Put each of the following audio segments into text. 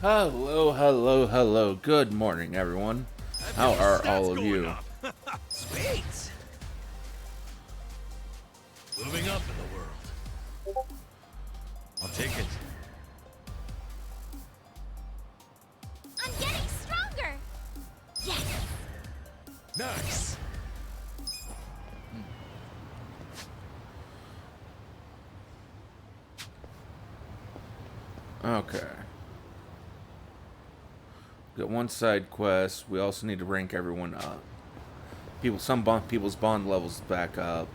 Hello, hello, hello. Good morning, everyone. How are all of you? Sweet. Moving up in the world. I'll take it. I'm getting stronger! Yes! Nice. Okay. Got one side quest. We also need to rank everyone up. People's bond levels back up.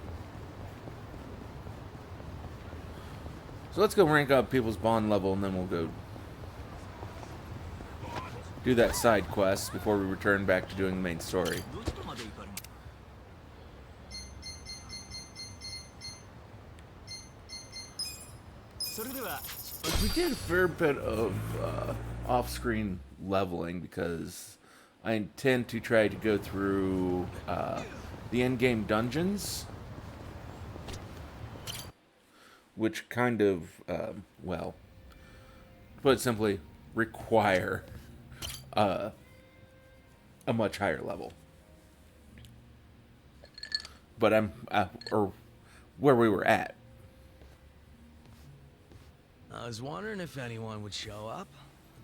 So let's go rank up people's bond level, and then we'll go do that side quest before we return back to doing the main story. We did a fair bit of off-screen leveling because I intend to try to go through the end-game dungeons, which kind of, well, to put it simply, require a much higher level. But or where we were at. I was wondering if anyone would show up.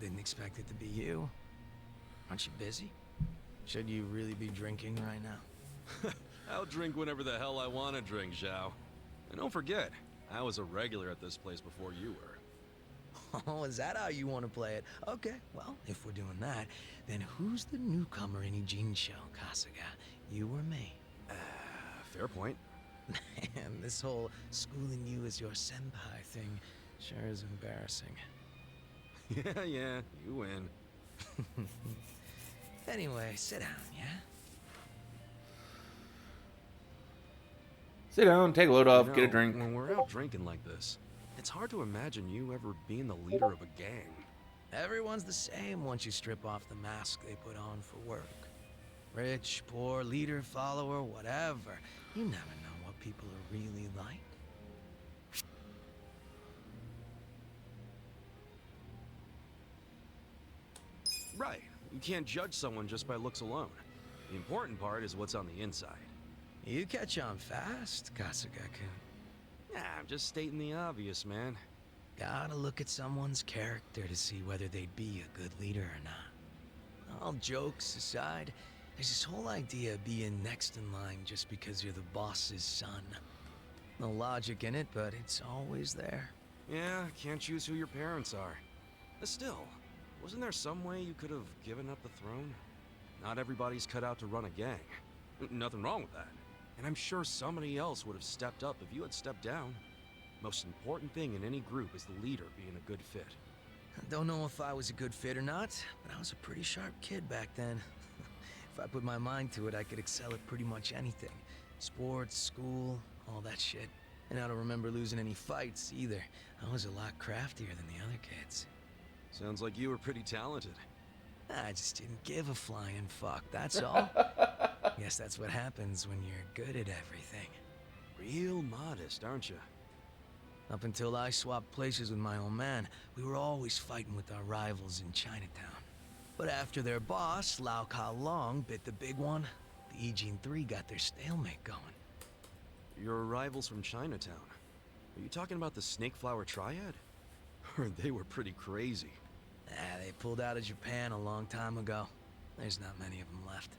Didn't expect it to be you. Aren't you busy? Should you really be drinking right now? I'll drink whenever the hell I want to drink, Zhao. And don't forget, I was a regular at this place before you were. Oh, is that how you want to play it? Okay, well, if we're doing that, then who's the newcomer in Ijincho, Kasuga? You or me? Fair point. Man, this whole schooling you as your senpai thing sure is embarrassing. Yeah, you win. Anyway, sit down, yeah? Sit down, take a load off, You know, get a drink. When we're out drinking like this, it's hard to imagine you ever being the leader of a gang. Everyone's the same once you strip off the mask they put on for work. Rich, poor, leader, follower, whatever. You never know what people are really like. Right. You can't judge someone just by looks alone. The important part is what's on the inside. You catch on fast, Kasuga-kun. Yeah, I'm just stating the obvious, man. Gotta look at someone's character to see whether they'd be a good leader or not. All jokes aside, there's this whole idea of being next in line just because you're the boss's son. No logic in it, but it's always there. Yeah, can't choose who your parents are. But still, wasn't there some way you could have given up the throne? Not everybody's cut out to run a gang. Nothing wrong with that. And I'm sure somebody else would have stepped up if you had stepped down. Most important thing in any group is the leader being a good fit. I don't know if I was a good fit or not, but I was a pretty sharp kid back then. If I put my mind to it, I could excel at pretty much anything. Sports, school, all that shit. And I don't remember losing any fights either. I was a lot craftier than the other kids. Sounds like you were pretty talented. I just didn't give a flying fuck, that's all. Guess that's what happens when you're good at everything. Real modest, aren't you? Up until I swapped places with my old man, we were always fighting with our rivals in Chinatown. But after their boss, Lau Ka Long, bit the big one, the Ijin 3 got their stalemate going. Your rivals from Chinatown. Are you talking about the Snake Flower Triad? They were pretty crazy. They pulled out of Japan a long time ago. There's not many of them left.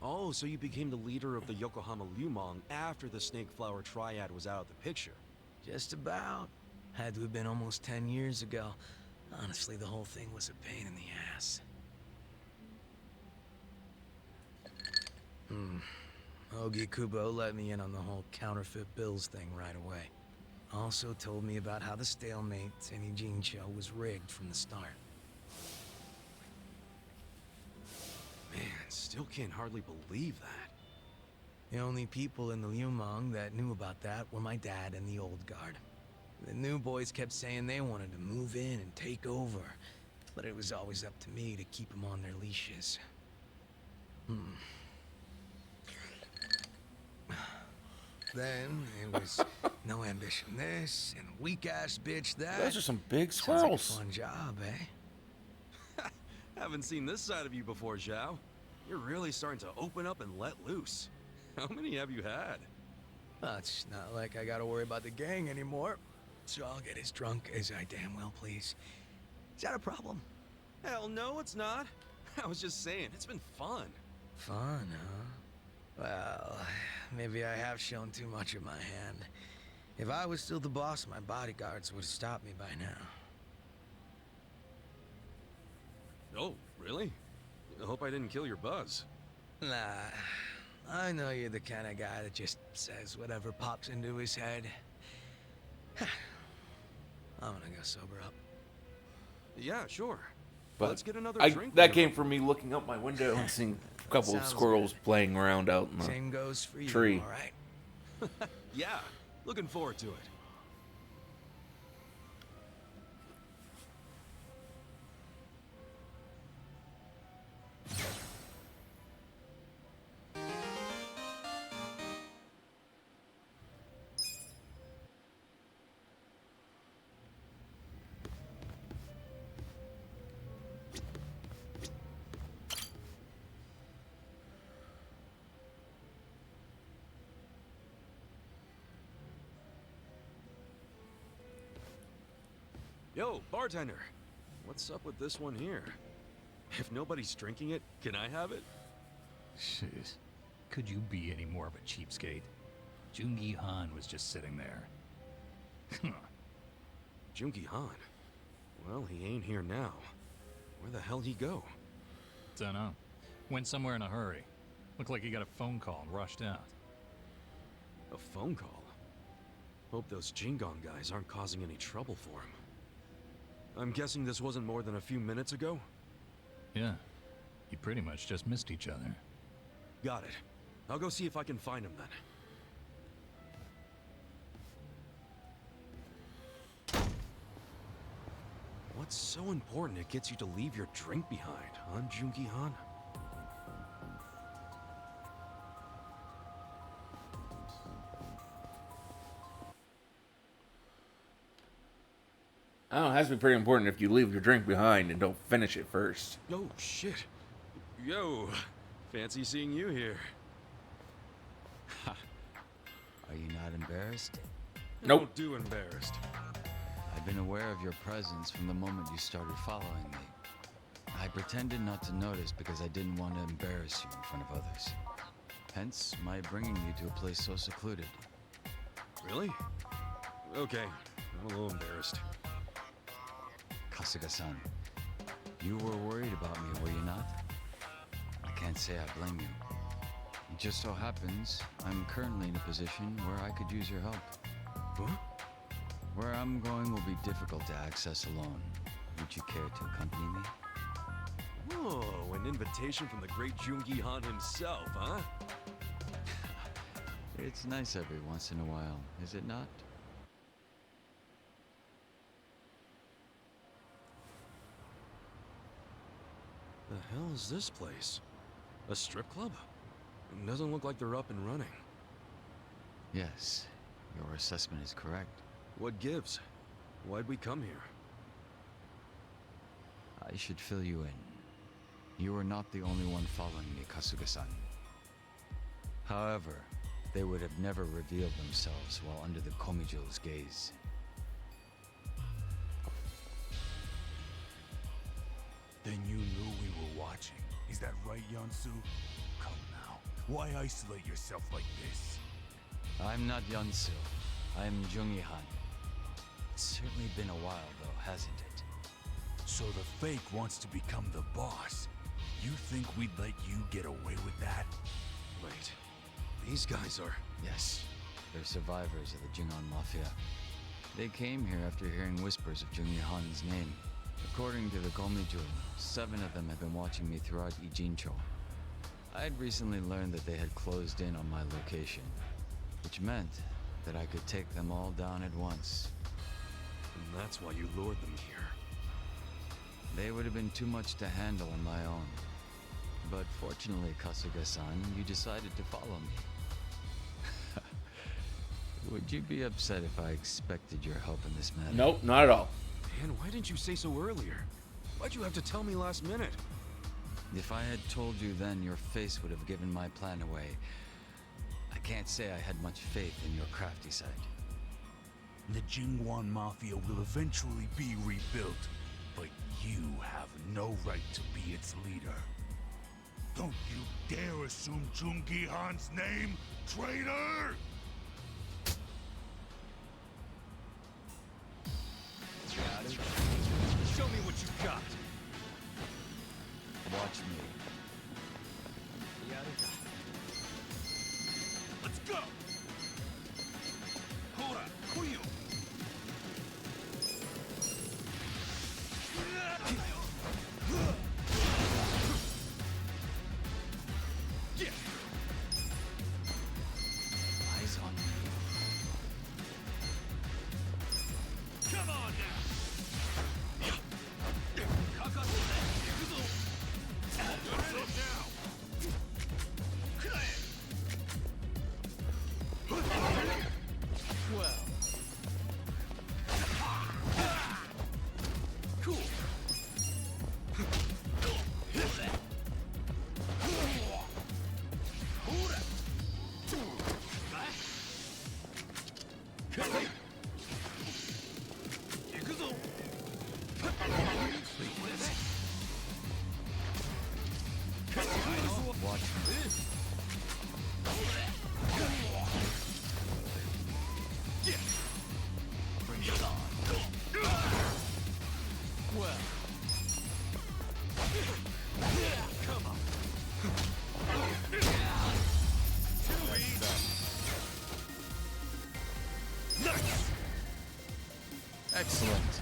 Oh, so you became the leader of the Yokohama Lumong after the Snake Flower Triad was out of the picture. Just about. Had to have been almost 10 years ago. Honestly, the whole thing was a pain in the ass. Ogi Kubo let me in on the whole counterfeit bills thing right away. Also told me about how the stalemate in Ijincho was rigged from the start. Man, still can't hardly believe that. The only people in the Lumong that knew about that were my dad and the old guard. The new boys kept saying they wanted to move in and take over, but it was always up to me to keep them on their leashes. Then it was no ambition this and weak ass bitch that. Those are some big Sounds like a squirrels. fun job, eh? Haven't seen this side of you before, Zhao. You're really starting to open up and let loose. How many have you had? It's not like I gotta worry about the gang anymore. So I'll get as drunk as I damn well please. Is that a problem? Hell no, it's not. I was just saying, it's been fun. Fun, huh? Well, maybe I have shown too much of my hand. If I was still the boss, my bodyguards would have stopped me by now. Oh, really? I hope I didn't kill your buzz. Nah, I know you're the kind of guy that just says whatever pops into his head. I'm gonna go sober up. Yeah, sure. But Let's get another that drink. came from me looking out my window and seeing a couple of Sounds squirrels good. playing around out in the Same goes for you, tree. all right? Yeah, looking forward to it. Yo, bartender. What's up with this one here? If nobody's drinking it, can I have it? Jeez. Could you be any more of a cheapskate? Jungi Han was just sitting there. Jungi Han. Well, he ain't here now. Where the hell he go? Dunno. Went somewhere in a hurry. Looked like he got a phone call and rushed out. A phone call? Hope those Jingon guys aren't causing any trouble for him. I'm guessing this wasn't more than a few minutes ago? Yeah. You pretty much just missed each other. Got it. I'll go see if I can find him then. What's so important it gets you to leave your drink behind, huh, Jungi Han? Oh, it has to be pretty important if you leave your drink behind and don't finish it first. Oh, shit. Yo, fancy seeing you here. Are you not embarrassed? Nope. Don't do embarrassed. I've been aware of your presence from the moment you started following me. I pretended not to notice because I didn't want to embarrass you in front of others. Hence, my bringing you to a place so secluded. Really? Okay, I'm a little embarrassed. Kasuga-san, you were worried about me, were you not? I can't say I blame you. It just so happens, I'm currently in a position where I could use your help. Huh? Where I'm going will be difficult to access alone. Would you care to accompany me? Oh, an invitation from the great Jungi Han himself, huh? It's nice every once in a while, is it not? The hell is this place? A strip club? It doesn't look like they're up and running. Yes, your assessment is correct. What gives? Why'd we come here? I should fill you in. You are not the only one following me, Kasuga-san. However, they would have never revealed themselves while under the Komijo's gaze. Then you knew we were watching. Is that right, Yansu? Come now. Why isolate yourself like this? I'm not Yansu. I'm Jungi Han. It's certainly been a while, though, hasn't it? So the fake wants to become the boss. You think we'd let you get away with that? Wait, these guys are... Yes, they're survivors of the Jingon Mafia. They came here after hearing whispers of Jungi Han's name. According to the Komijo, 7 of them had been watching me throughout Ijincho. I had recently learned that they had closed in on my location, which meant that I could take them all down at once. And that's why you lured them here. They would have been too much to handle on my own. But fortunately, Kasuga-san, you decided to follow me. Would you be upset if I expected your help in this matter? Nope, not at all. Man, why didn't you say so earlier? Why'd you have to tell me last minute? If I had told you then, your face would have given my plan away. I can't say I had much faith in your crafty side. The Jingwan Mafia will eventually be rebuilt, but you have no right to be its leader. Don't you dare assume Jungi Han's name, traitor! Got it. Show me what you got. Watch me. Let's go! Hora, Kuyo! Eyes on me. Come on now! Well. Cool. Watch me. Bring it on. Well. Come on. Nice! Excellent.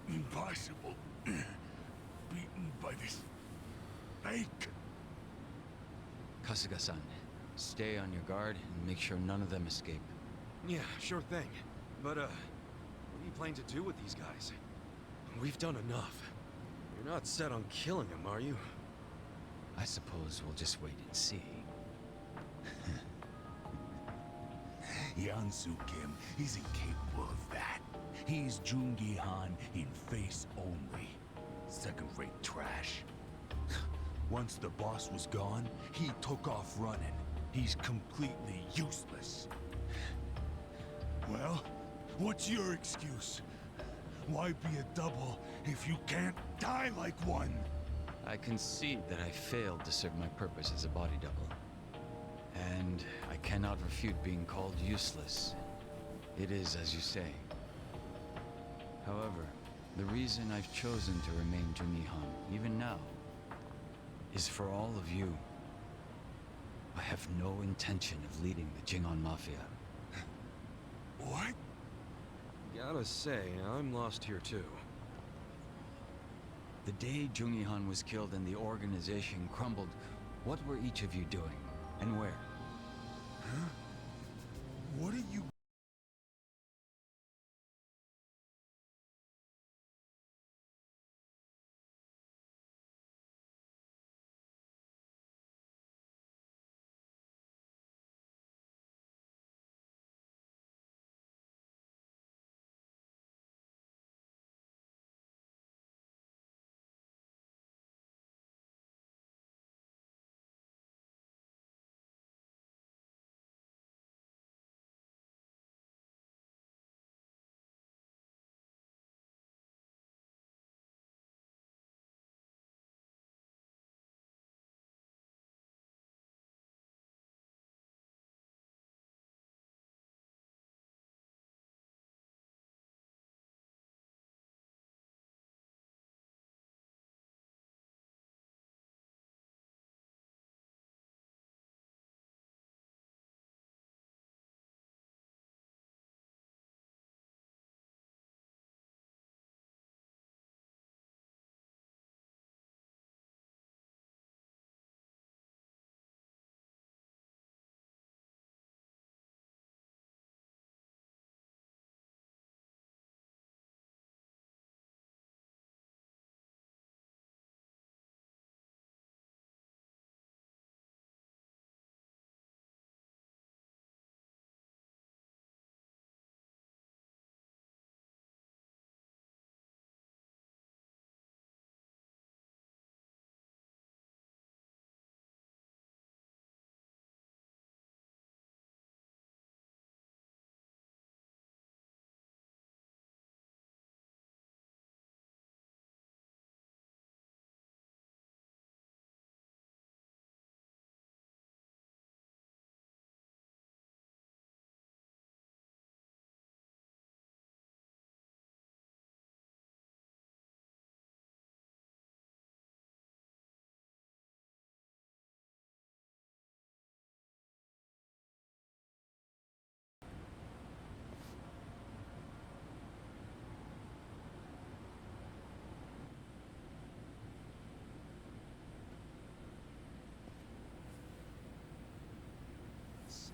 Impossible. Beaten by this fake. Kasuga-san, stay on your guard and make sure none of them escape. Yeah, sure thing. But, what are you planning to do with these guys? We've done enough. You're not set on killing them, are you? I suppose we'll just wait and see. Yansu Kim isn't capable of that. He's Jungi Han in face only. Second-rate trash. Once the boss was gone, he took off running. He's completely useless. Well, what's your excuse? Why be a double if you can't die like one? I concede that I failed to serve my purpose as a body double. And I cannot refute being called useless. It is as you say. However, the reason I've chosen to remain Jungi Han, even now, is for all of you. I have no intention of leading the Jingon Mafia. What? Gotta say, I'm lost here too. The day Jungi Han was killed and the organization crumbled, what were each of you doing? And where? Huh? What are you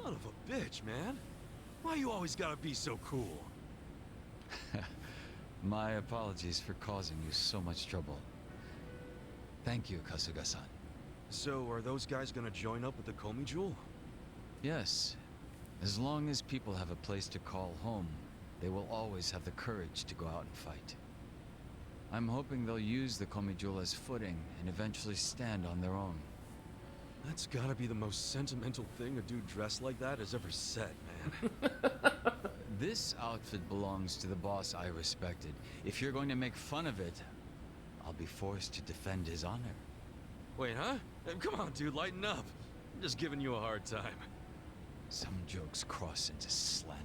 Son of a bitch, man. Why you always gotta be so cool? My apologies for causing you so much trouble. Thank you, Kasuga-san. So, are those guys gonna join up with the Komi Jewel? Yes. As long as people have a place to call home, they will always have the courage to go out and fight. I'm hoping they'll use the Komi Jewel as footing and eventually stand on their own. That's gotta be the most sentimental thing a dude dressed like that has ever said, man. This outfit belongs to the boss I respected. If you're going to make fun of it, I'll be forced to defend his honor. Wait, huh? Come on, dude, lighten up. I'm just giving you a hard time. Some jokes cross into slander,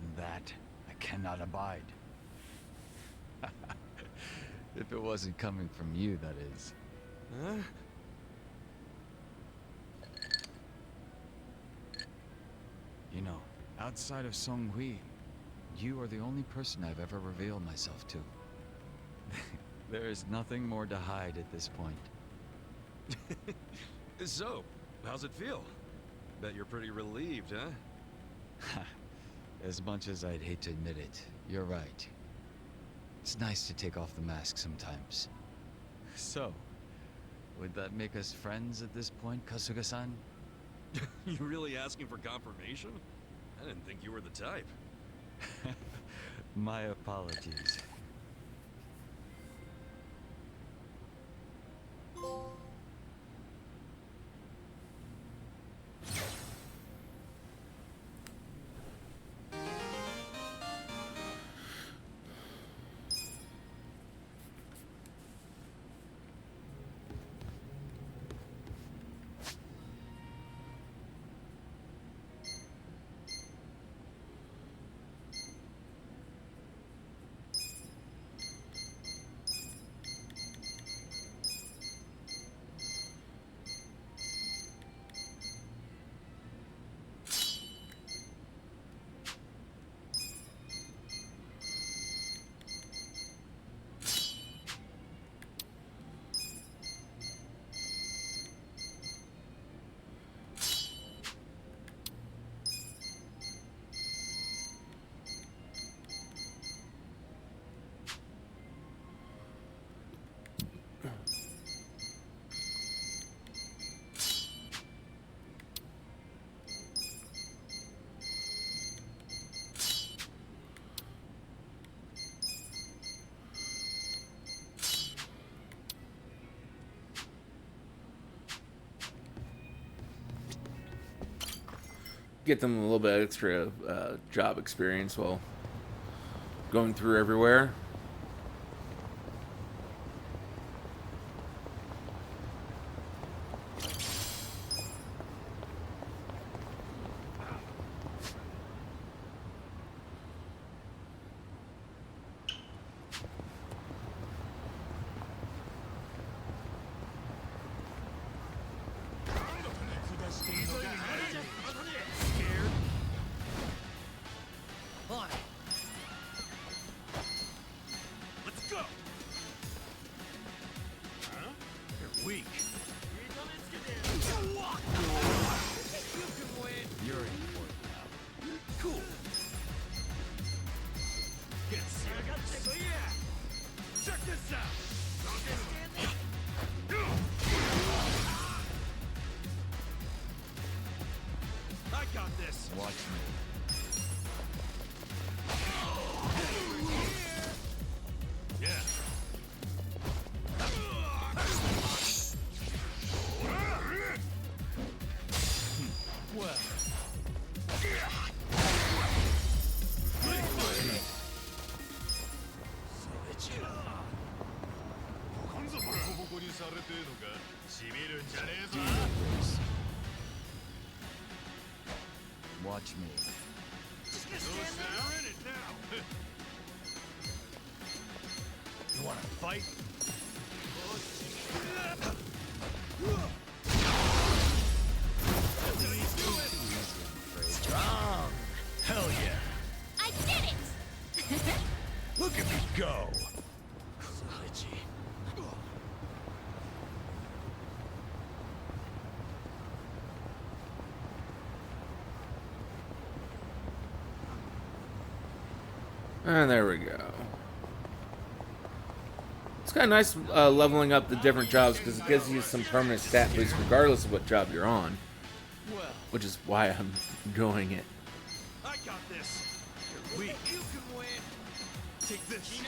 and that I cannot abide. If it wasn't coming from you, that is. Huh? You know, outside of Song Hui, you are the only person I've ever revealed myself to. There is nothing more to hide at this point. So, how's it feel? Bet you're pretty relieved, huh? As much as I'd hate to admit it, you're right. It's nice to take off the mask sometimes. So, would that make us friends at this point, Kasuga-san? You really asking for confirmation? I didn't think you were the type. My apologies. Get them a little bit extra job experience while going through everywhere. On it. Let's go! Huh? You're weak. You're in for it now. Cool. Get serious. Check this out! I got this! Watch me. Yeah. Well, Watch me. You're in it now. you want to fight? Strong. Hell yeah! I did it! Look at me go! And there we go. It's kind of nice leveling up the different jobs because it gives you some permanent stat boosts regardless of what job you're on. Which is why I'm enjoying it. I got this. You're weak. You can win. Take this.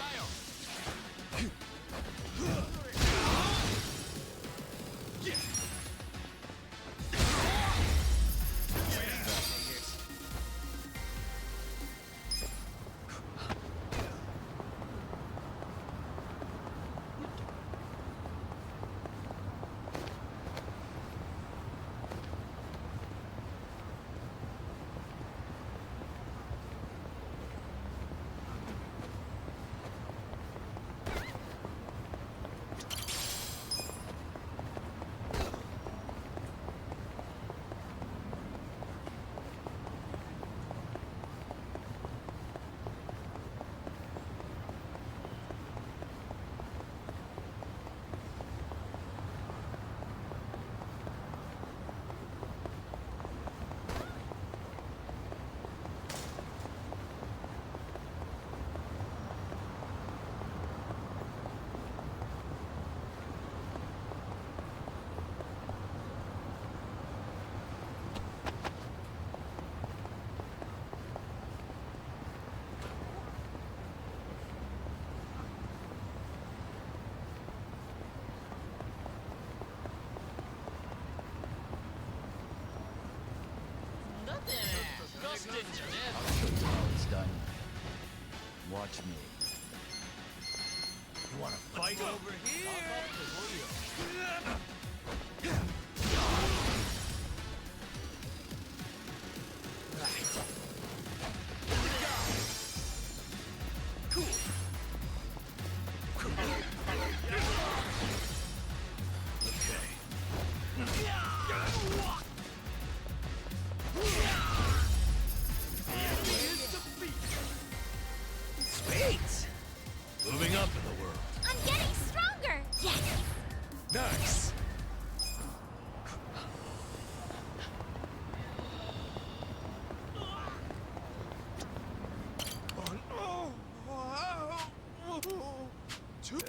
I'll show you how it's done. Watch me. You wanna fight over here? Moving up in the world. I'm getting stronger. Yes. Nice.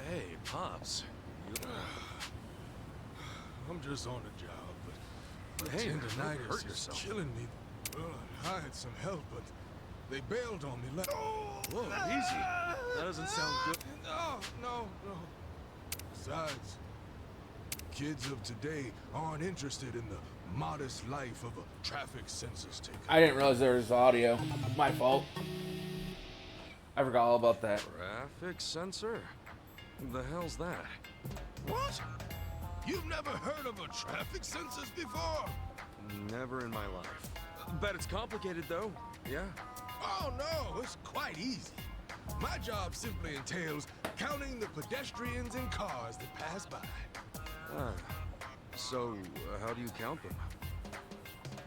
Hey, Pops. I'm just on the job, but Hey, tendinitis hurt is yourself. killing me. Well, I hired some help, but they bailed on me. Whoa, easy. That doesn't sound good. No. Besides, kids of today aren't interested in the modest life of a traffic census taker. I didn't realize there was audio. My fault. I forgot all about that. Traffic sensor? The hell's that? What? You've never heard of a traffic census before? Never in my life. Bet it's complicated, though. Yeah? Oh no, it's quite easy. My job simply entails counting the pedestrians and cars that pass by. Ah. So, how do you count them?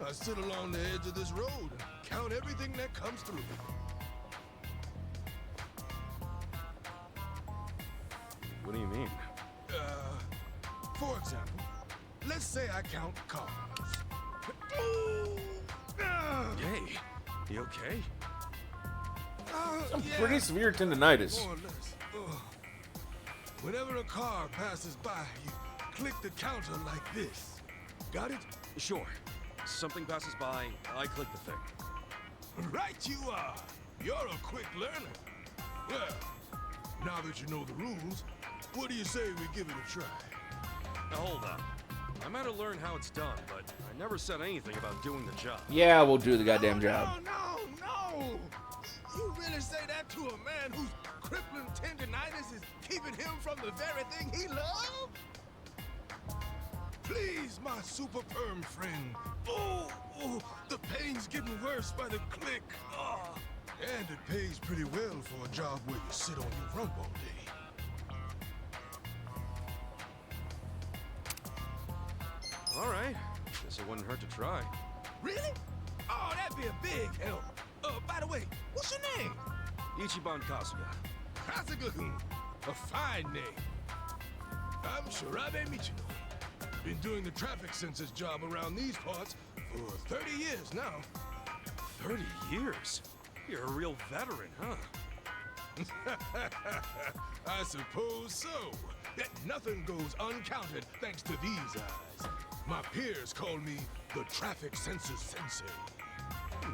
I sit along the edge of this road and count everything that comes through. What do you mean? For example, let's say I count cars. Hey, you okay? Some pretty severe tendinitis. More or less. Whenever a car passes by, you click the counter like this. Got it? Sure. Something passes by, I click the thing. Right you are. You're a quick learner. Well, now that you know the rules, what do you say we give it a try? Now hold on. I might have learned how it's done, but I never said anything about doing the job. Yeah, we'll do the goddamn job. No! You really say that to a man whose crippling tendinitis is keeping him from the very thing he loves? Please, my super perm friend. Oh, the pain's getting worse by the click. And it pays pretty well for a job where you sit on your rump all day. All right. Guess it wouldn't hurt to try. Really? Oh, that'd be a big help. By the way, what's your name? Ichiban Kasuga. Kasuga-kun. A fine name. I'm Shirabe Michino. Been doing the traffic census job around these parts for 30 years now. 30 years? You're a real veteran, huh? I suppose so. Yet nothing goes uncounted thanks to these eyes. My peers call me the traffic sensor sensei.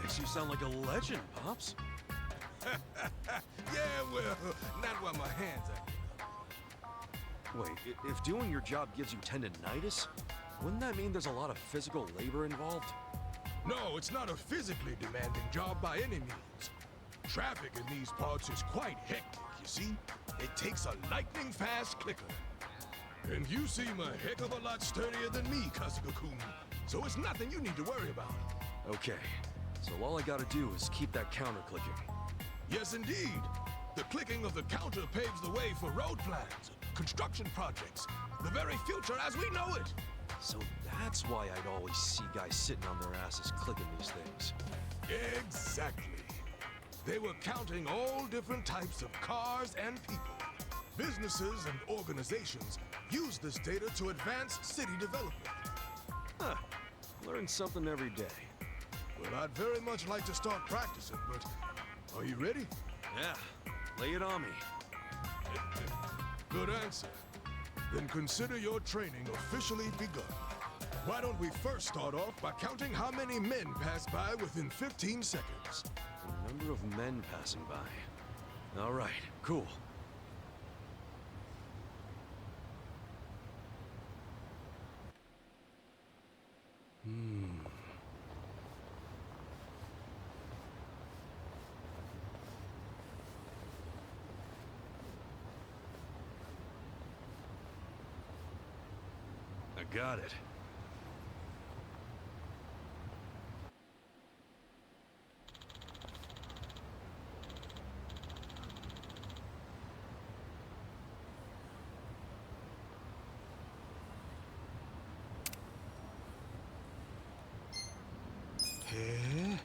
Makes you sound like a legend, Pops. Yeah, well, not while my hands are. Wait, if doing your job gives you tendinitis, wouldn't that mean there's a lot of physical labor involved? No, it's not a physically demanding job by any means. Traffic in these parts is quite hectic, you see? It takes a lightning-fast clicker. And you seem a heck of a lot sturdier than me, Kasuga-kun, so it's nothing you need to worry about. Okay, so all I gotta do is keep that counter clicking. Yes, indeed. The clicking of the counter paves the way for road plans, construction projects, the very future as we know it. So that's why I'd always see guys sitting on their asses clicking these things. Exactly. They were counting all different types of cars and people. Businesses and organizations use this data to advance city development. Huh. Learn something every day. Well, I'd very much like to start practicing, but are you ready? Yeah, lay it on me. Good answer. Then consider your training officially begun. Why don't we first start off by counting how many men pass by within 15 seconds? The number of men passing by. All right, cool. I got it. Hey?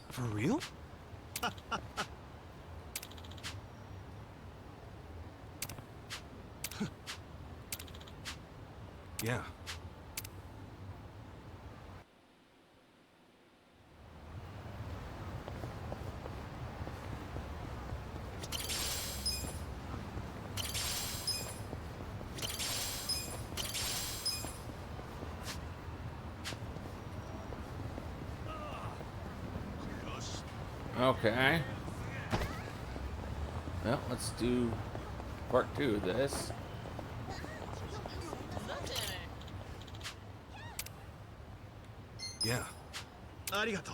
For real? Yeah. Okay. Well, let's do part 2 of this. Yeah. Arigato.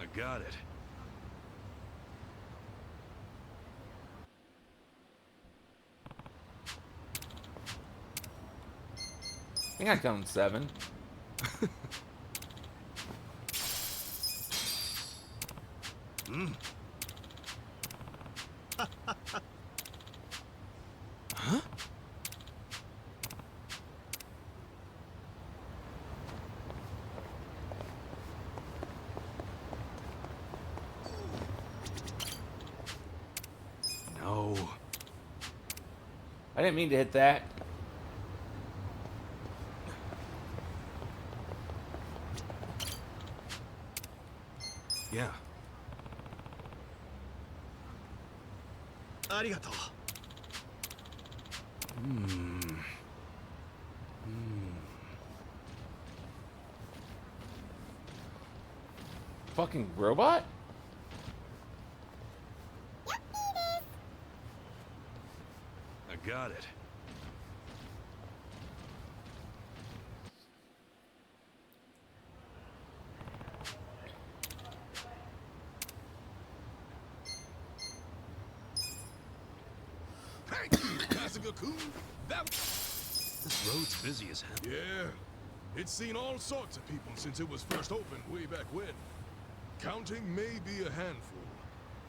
I got it. I think I counted 7. Huh? No. I didn't mean to hit that. Yeah. Arigato. Fucking robot? I got it. Thank you, Kasuga-kun. That... This road's busy as hell. Yeah. It's seen all sorts of people since it was first opened way back when. Counting may be a handful,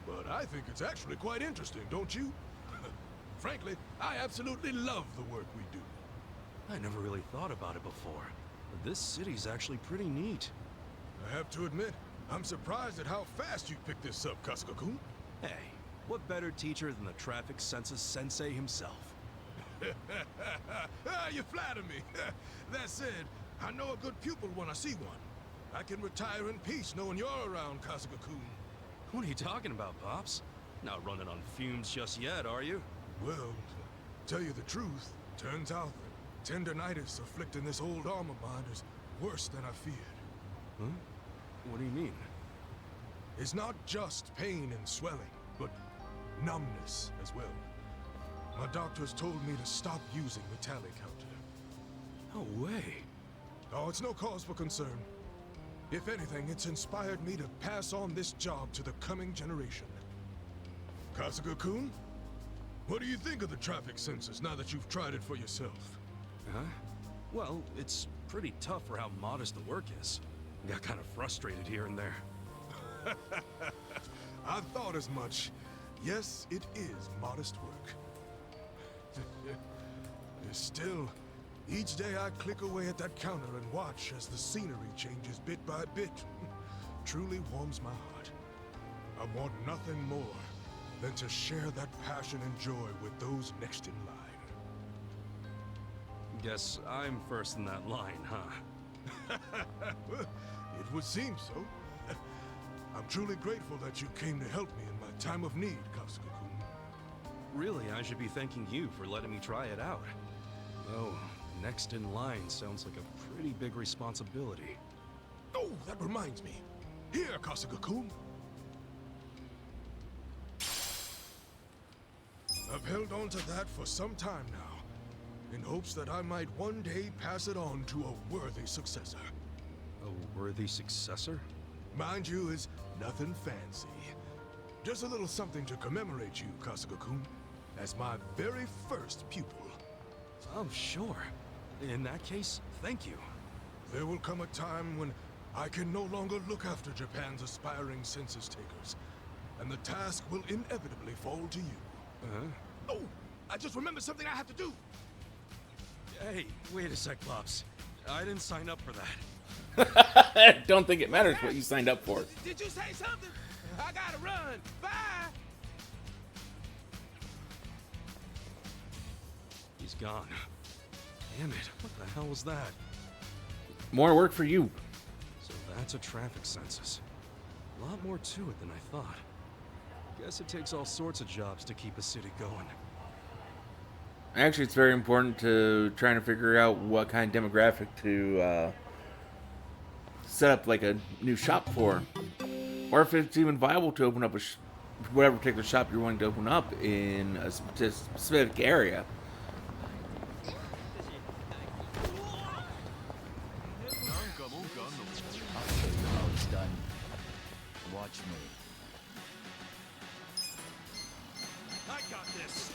but I think it's actually quite interesting, don't you? Frankly, I absolutely love the work we do. I never really thought about it before. But this city's actually pretty neat. I have to admit, I'm surprised at how fast you picked this up, Kasuga-kun. Hey, what better teacher than the traffic census sensei himself? You flatter me. That said, I know a good pupil when I see one. I can retire in peace knowing you're around, Kasuga-kun. What are you talking about, Pops? Not running on fumes just yet, are you? Well, to tell you the truth, turns out the tendinitis afflicting this old arm of mine is worse than I feared. Huh? What do you mean? It's not just pain and swelling, but numbness as well. My doctors told me to stop using the tally counter. No way. Oh, it's no cause for concern. If anything, it's inspired me to pass on this job to the coming generation. Kasuga-kun, what do you think of the traffic census now that you've tried it for yourself? Huh? Well, it's pretty tough for how modest the work is. I got kind of frustrated here and there. I thought as much. Yes, it is modest work. Still, each day I click away at that counter and watch as the scenery changes bit by bit. Truly warms my heart. I want nothing more than to share that passion and joy with those next in line. Guess I'm first in that line, huh? It would seem so. I'm truly grateful that you came to help me in my time of need, Kasuga-kun. Really, I should be thanking you for letting me try it out. Oh, next in line sounds like a pretty big responsibility. Oh, that reminds me. Here, Kasuga-kun. I've held on to that for some time now, in hopes that I might one day pass it on to a worthy successor. A worthy successor? Mind you, it's nothing fancy. Just a little something to commemorate you, Kasuga-kun, as my very first pupil. Oh, sure. In that case, thank you. There will come a time when I can no longer look after Japan's aspiring census takers, and the task will inevitably fall to you. Uh-huh. Oh, I just remembered something I have to do. Hey, wait a sec, Pops. I didn't sign up for that. I don't think it matters what you signed up for. Did you say something? I gotta run. Bye. He's gone. Damn it, what the hell was that? More work for you. So that's a traffic census. A lot more to it than I thought. Guess it takes all sorts of jobs to keep a city going. Actually, it's very important to trying to figure out what kind of demographic to set up like a new shop for, or if it's even viable to open up a whatever particular shop you're wanting to open up in a specific area. I'll show you how it's done. Watch me. I got this.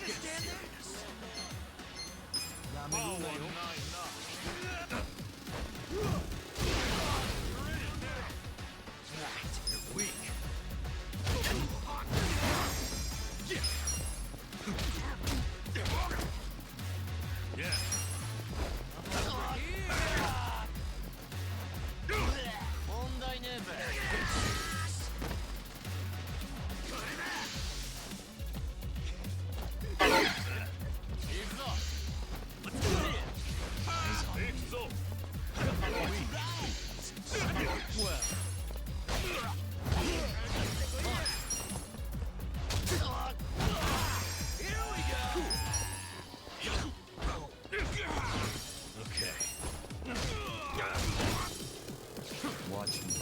Watch me.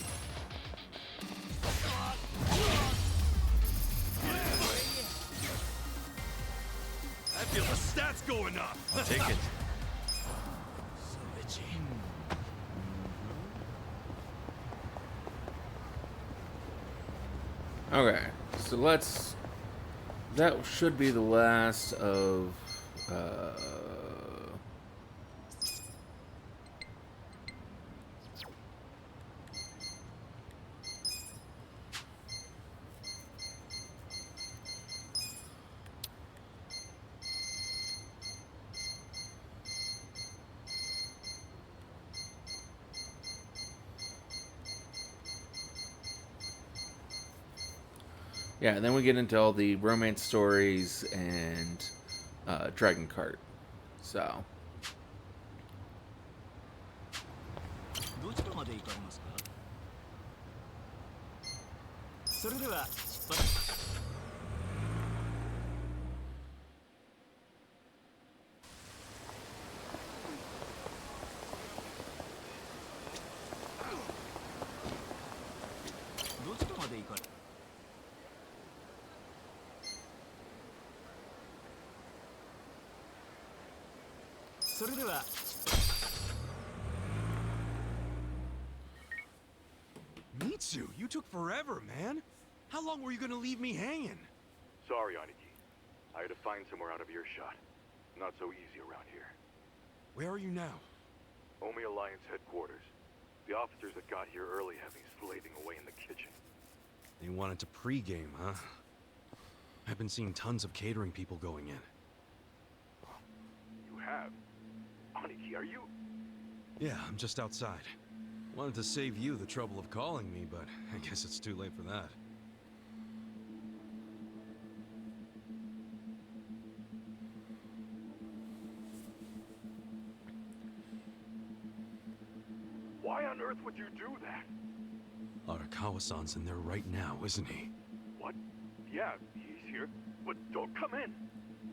I feel the stats going up. I'll take it. Okay, so that should be the last of Yeah, and then we get into all the romance stories and Dragon Cart. So, どちらまで行かれますか？それでは出発。どちらまで行かれ？それでは出発。Mitsu, you took forever, man. How long were you gonna leave me hanging? Sorry, Aniki. I had to find somewhere out of earshot. Not so easy around here. Where are you now? Omi Alliance headquarters. The officers that got here early have me slaving away in the kitchen. You wanted to pregame, huh? I've been seeing tons of catering people going in. You have? Aniki, are you? Yeah, I'm just outside. Wanted to save you the trouble of calling me, but I guess it's too late for that. Why on earth would you do that? Arakawa-san's in there right now, isn't he? What? Yeah, he's here. But don't come in.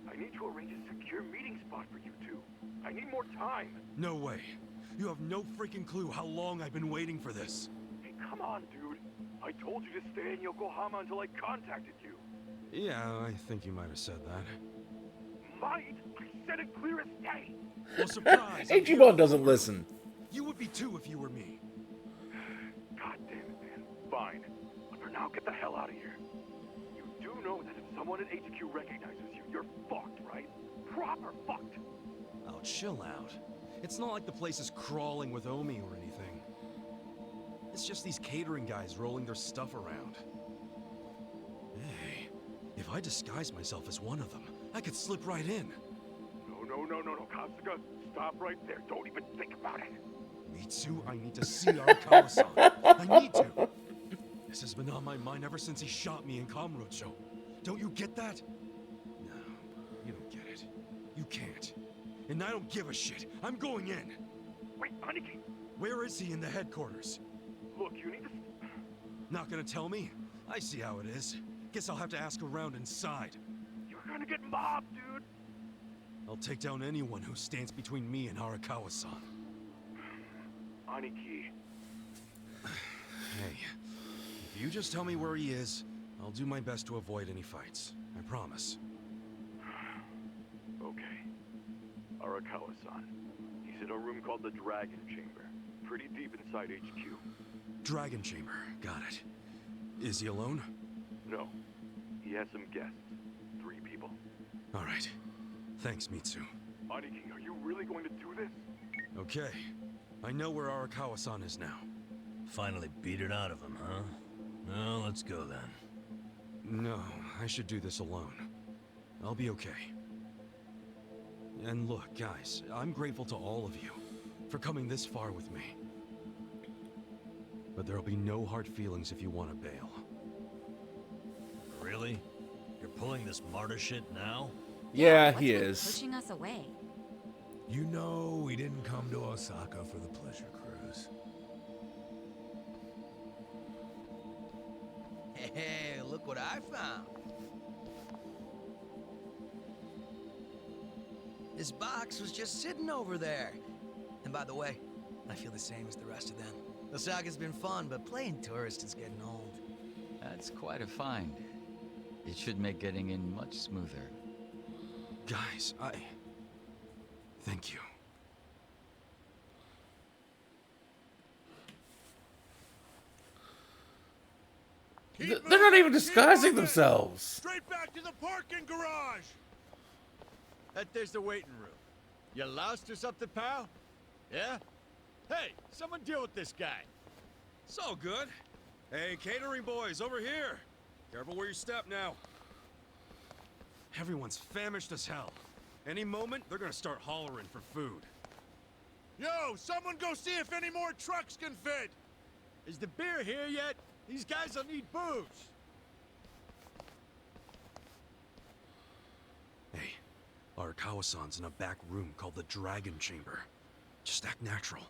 I need to arrange a secure meeting spot for you two. I need more time. No way. You have no freaking clue how long I've been waiting for this. Hey, come on, dude. I told you to stay in Yokohama until I contacted you. Yeah, I think you might have said that. Might? I said it clear as day. Well, surprise! I'm here Ichiban doesn't for you. listen. You would be too if you were me. God damn it, man. Fine. But for now, get the hell out of here. You do know that if someone at HQ recognizes you, you're fucked, right? Proper fucked. Oh, chill out. It's not like the place is crawling with Omi or anything. It's just these catering guys rolling their stuff around. Hey, if I disguise myself as one of them, I could slip right in. No, Kasuga. Stop right there. Don't even think about it. Mitsu, I need to see Arakawa-san. I need to. This has been on my mind ever since he shot me in Kamurocho. Don't you get that? No, you don't get it. You can't. And I don't give a shit. I'm going in. Wait, Aniki. Where is he in the headquarters? Look, you need to... Not gonna tell me? I see how it is. Guess I'll have to ask around inside. You're gonna get mobbed, dude. I'll take down anyone who stands between me and Arakawa-san. Aniki. Hey, if you just tell me where he is, I'll do my best to avoid any fights. I promise. Okay. Arakawa-san. He's in a room called the Dragon Chamber. Pretty deep inside HQ. Dragon Chamber. Got it. Is he alone? No. He has some guests. 3 people. All right. Thanks, Mitsu. Aniki, are you really going to do this? Okay. I know where Arakawa-san is now. Finally beat it out of him, huh? Well, let's go then. No, I should do this alone. I'll be okay. And look, guys, I'm grateful to all of you for coming this far with me. But there'll be no hard feelings if you want to bail. Really? You're pulling this martyr shit now? Yeah, What's he with is. pushing us away? You know we didn't come to Osaka for the pleasure cruise. Hey, look what I found. This box was just sitting over there. And by the way, I feel the same as the rest of them. Osaka's been fun, but playing tourist is getting old. That's quite a find. It should make getting in much smoother. Guys, thank you. They're not even disguising themselves. Straight back to the parking garage. There's the waiting room. You lost or something, pal? Yeah? Hey, someone deal with this guy. So good. Hey, catering boys, over here. Careful where you step now. Everyone's famished as hell. Any moment, they're gonna start hollering for food. Yo, someone go see if any more trucks can fit. Is the beer here yet? These guys will need booze. Arakawa-san's in a back room called the Dragon Chamber. Just act natural.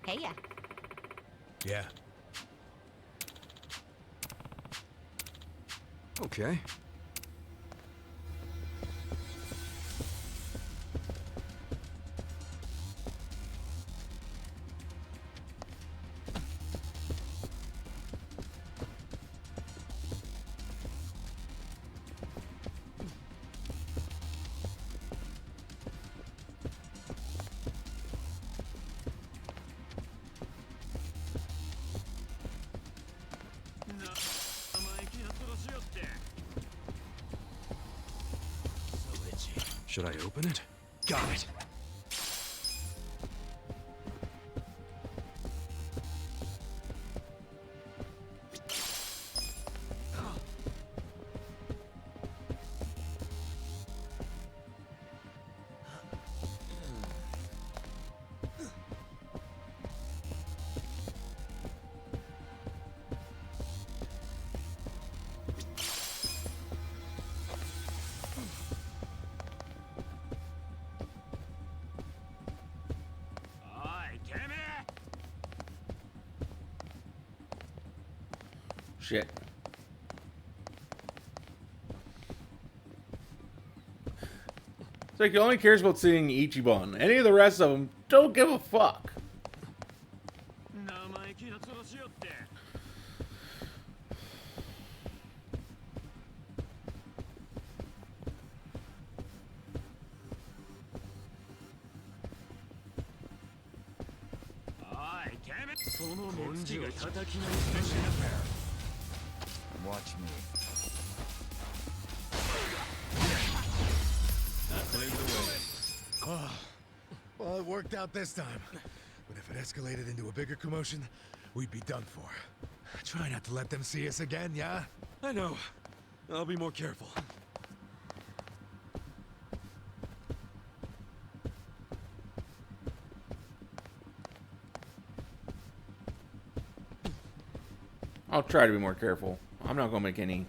Hey, yeah. Yeah. Okay. Should I open it? Got it. Shit. It's like he only cares about seeing Ichiban. Any of the rest of them don't give a fuck. Watch me. Well, it worked out this time. But if it escalated into a bigger commotion, we'd be done for. Try not to let them see us again, yeah? I know. I'll be more careful. I'll try to be more careful. I'm not gonna make any.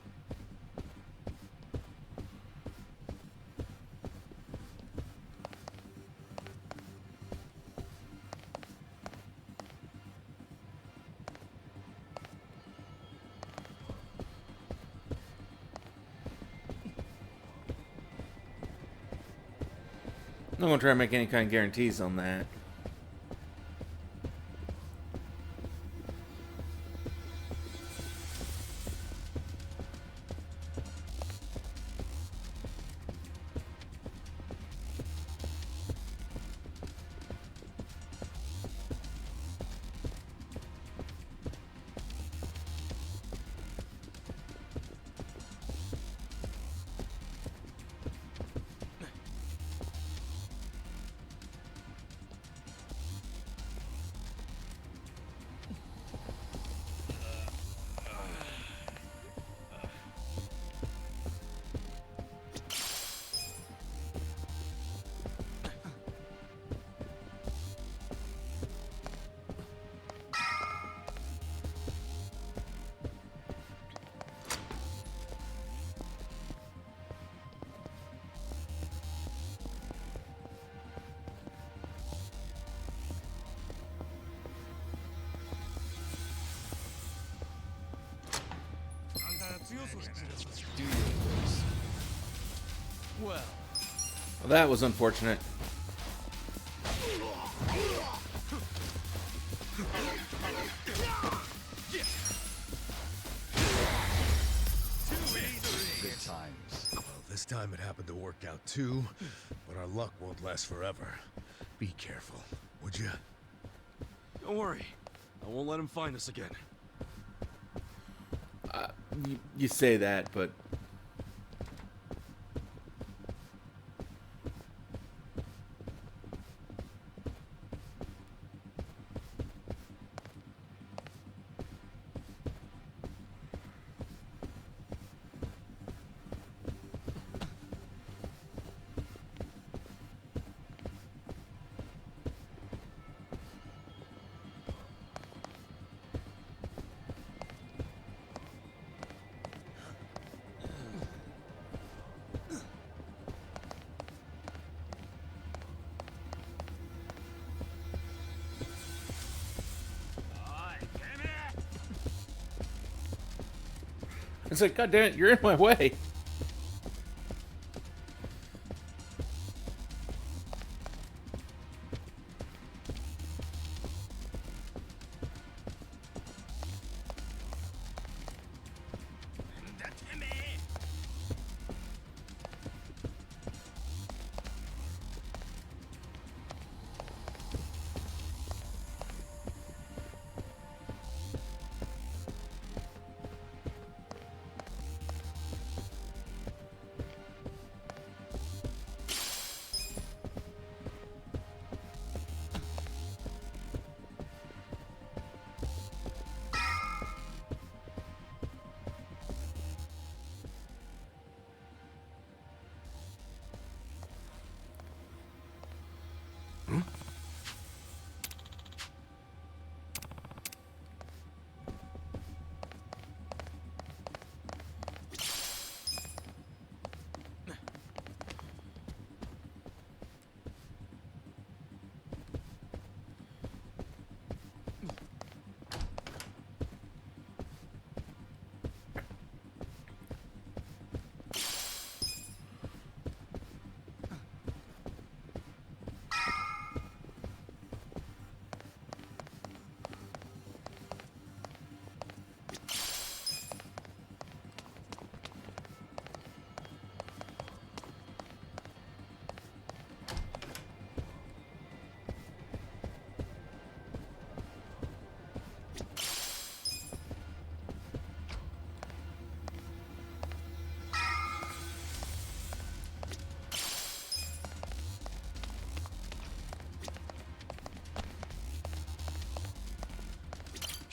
I'm not gonna try to make any kind of guarantees on that. Well, Well, that was unfortunate. This time it happened to work out too, but our luck won't last forever. Be careful, would you? Don't worry. I won't let him find us again. You say that, but it's like, God damn it, you're in my way.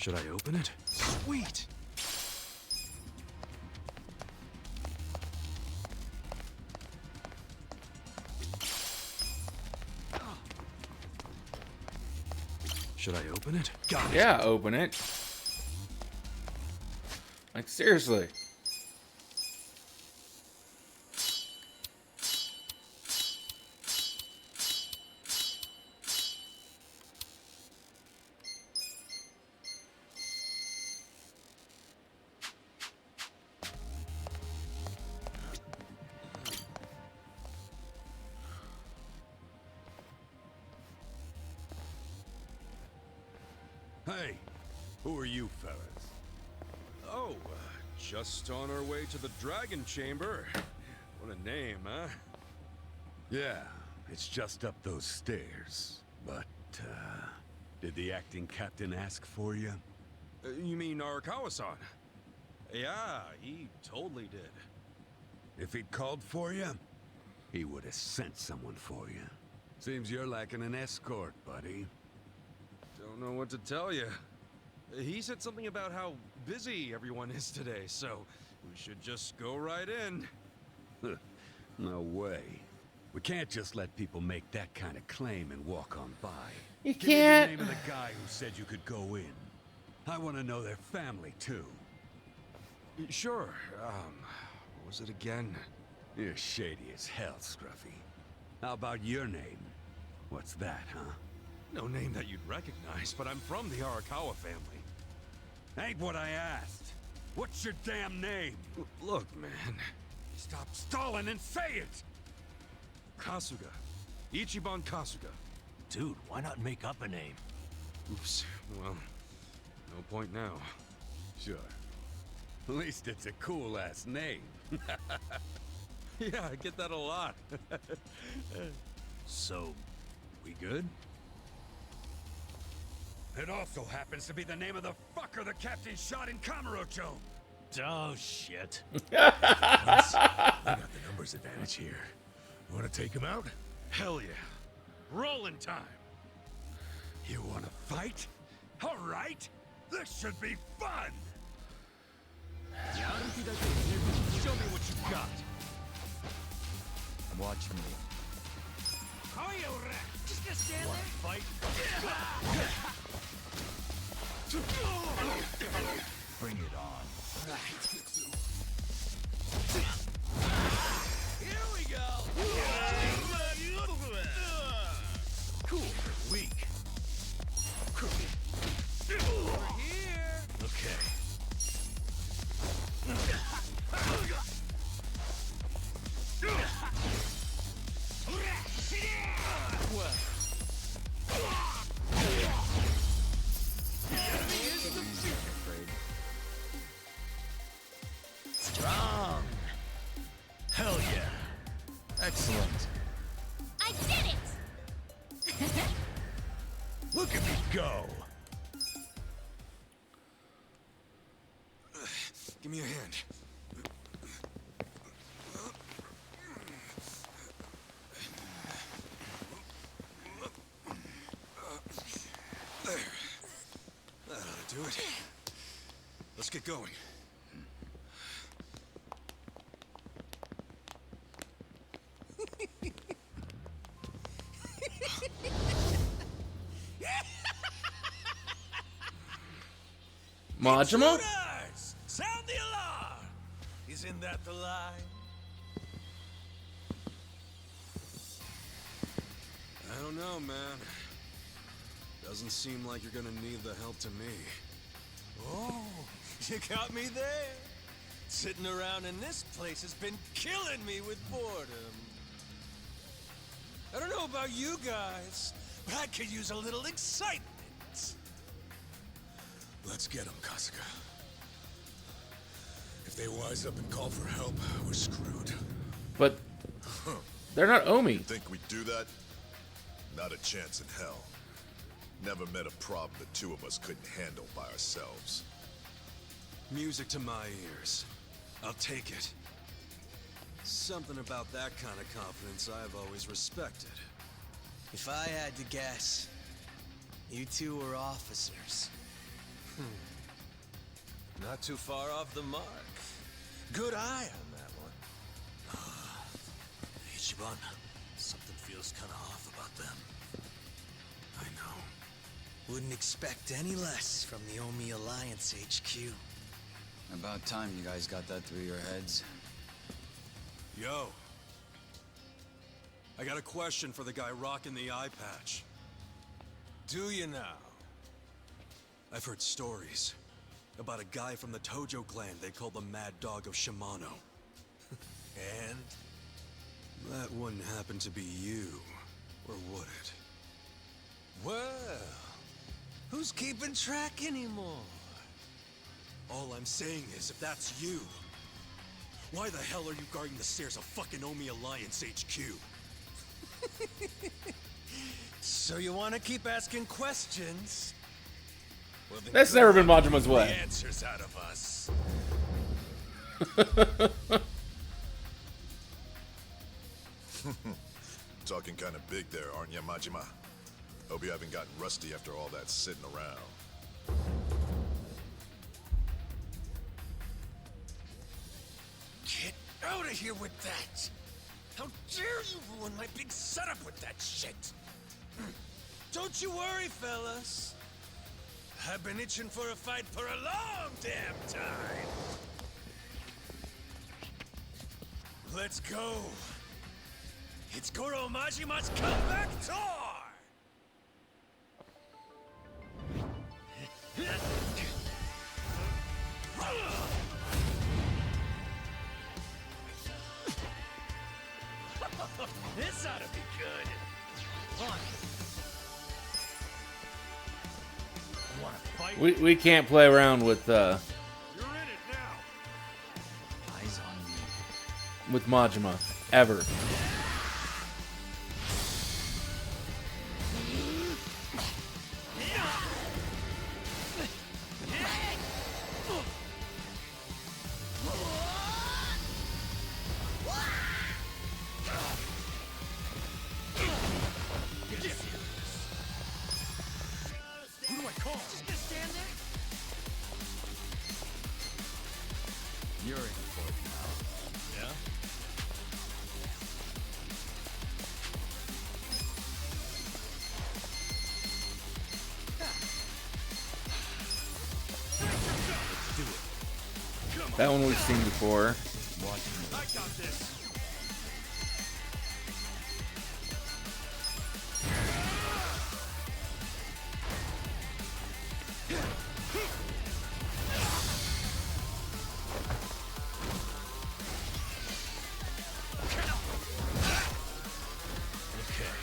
Should I open it? Sweet! Should I open it? Got it. Yeah, open it. Like, seriously. Hey, who are you fellas? Oh, just on our way to the Dragon Chamber. What a name, huh? Yeah, it's just up those stairs. But, did the acting captain ask for you? You mean Arakawa-san? Yeah, he totally did. If he'd called for you, he would have sent someone for you. Seems you're lacking an escort, buddy. Don't know what to tell you. He said something about how busy everyone is today, so we should just go right in. No way. We can't just let people make that kind of claim and walk on by. You Give me can't. the name of the guy who said you could go in. I want to know their family, too. Sure, what was it again? You're shady as hell, Scruffy. How about your name? What's that, huh? No name that you'd recognize, but I'm from the Arakawa family. Ain't what I asked. What's your damn name? Look, man. Stop stalling and say it! Kasuga. Ichiban Kasuga. Dude, why not make up a name? Oops. Well, no point now. Sure. At least it's a cool-ass name. Yeah, I get that a lot. So, we good? It also happens to be the name of the fucker the captain shot in Kamurocho. Oh, shit. I got the numbers advantage here. Want to take him out? Hell yeah. Rolling time. You want to fight? All right. This should be fun. Show me what you got. Watch me. Just gonna stand Want there? to fight? Bring it on. Here we go. Cool. Weak. Over here. Okay. Strong. Hell yeah. Excellent. I did it! Look at me go. Give me a hand. There. That ought to do it. Let's get going. Majima? Intruders! Sound the alarm! Isn't that the line? I don't know, man. Doesn't seem like you're gonna need the help to me. Oh, you got me there. Sitting around in this place has been killing me with boredom. I don't know about you guys, but I could use a little excitement. Let's get him, Kasuga. If they wise up and call for help, we're screwed. But they're not Omi. Think we'd do that? Not a chance in hell. Never met a problem the two of us couldn't handle by ourselves. Music to my ears. I'll take it. Something about that kind of confidence I've always respected. If I had to guess, you two were officers. Not too far off the mark. Good eye on that one. Ichiban, something feels kind of off about them. I know. Wouldn't expect any less from the Omi Alliance HQ. About time you guys got that through your heads. Yo. I got a question for the guy rocking the eye patch. Do you now? I've heard stories about a guy from the Tojo clan they call the Mad Dog of Shimano. And? That wouldn't happen to be you, or would it? Well, who's keeping track anymore? All I'm saying is, if that's you, why the hell are you guarding the stairs of fucking Omi Alliance HQ? So you want to keep asking questions? Well, then That's good never been luck Majima's getting way. the answers out of us. Talking kind of big there, aren't you, Majima? Hope you haven't gotten rusty after all that sitting around. Get out of here with that! How dare you ruin my big setup with that shit! Don't you worry, fellas. I've been itching for a fight for a long damn time. Let's go. It's Goro Majima's comeback tour! This ought to be good. Fun. You want to fight? We can't play around with You're in it now. Eyes on me. Majima. ever. Who do I call? Just gonna stand there? You're in for it now. Yeah? Let's do it. Come on. That one we've seen before. Watch me. I got this. Okay.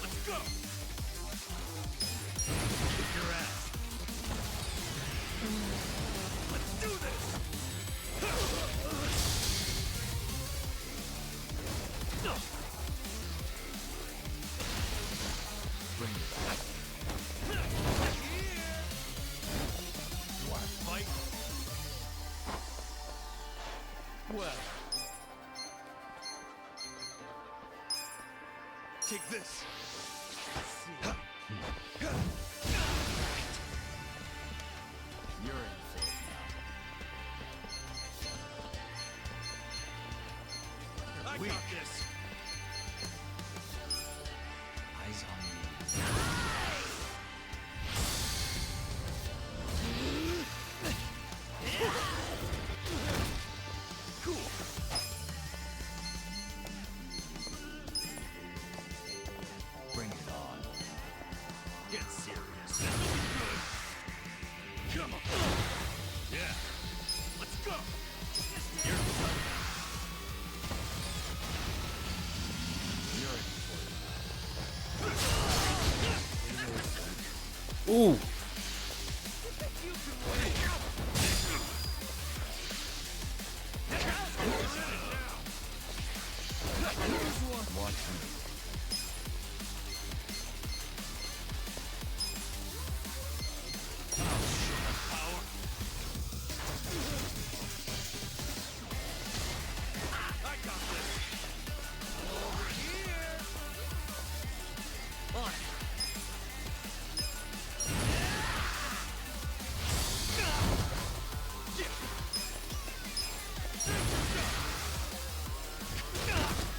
Let's go. Kick your ass. Let's do this. Bring it back. Here. You wanna fight? Well. Take this. You're in for it now. I got this. Eyes on me. Cool. Bring it on. Get serious. This'll be good. Come on. Yeah. Let's go. You're tough. You're in for it now. Ooh. You can win. Watch me. Power. I got this. Over here. On it.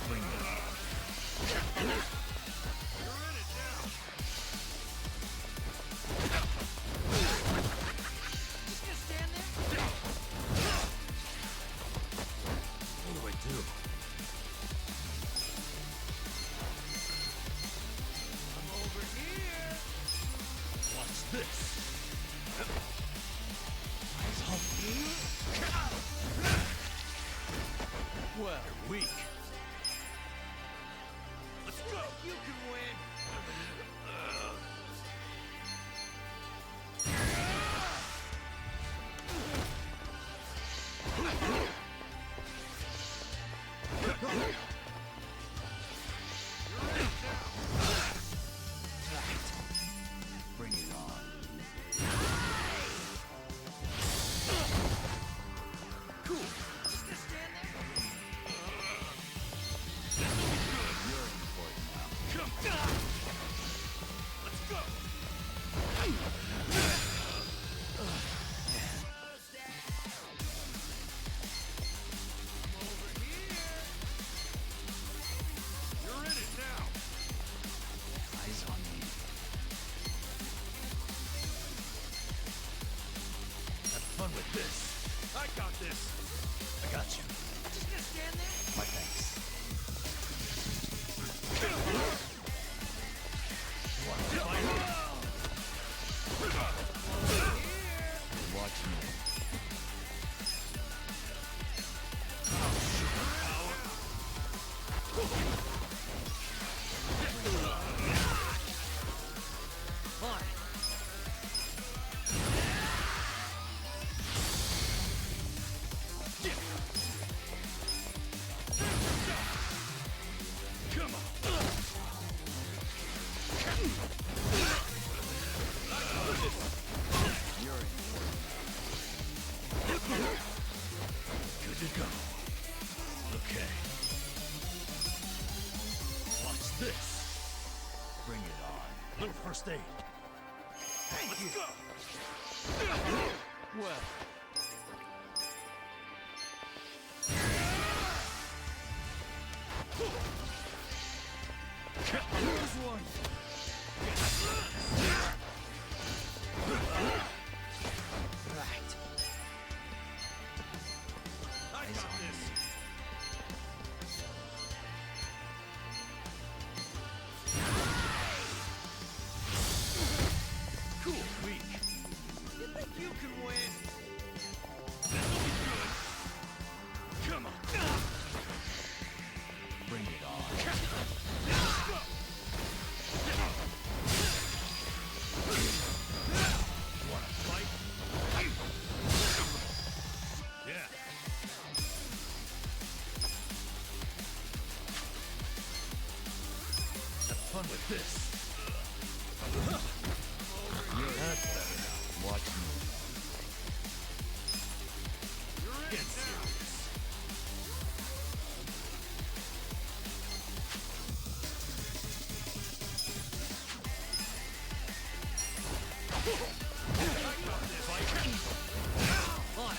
Bring it on. You're in it now. Just gonna stand there? What do I do? I'm over here. Watch this. Eyes on me. Well, you're weak. Let's go. You can win. Bring it on. Cool. Just gonna stand there? You're in for it now. Come on. Let's go. I'm over here. You're in it now. Eyes on me. Have fun with this. I got this. I got you. Just gonna stand there? My thanks. You wanna fight? Watch me. On it. aid. Thank you. Well, Here's one. Right. I got this. Cool. Weak. You think you can win? This'll be good. Come on. Bring it on. Wanna fight? Yeah. Have fun with this. that's better now. Watch me. Get serious. On it.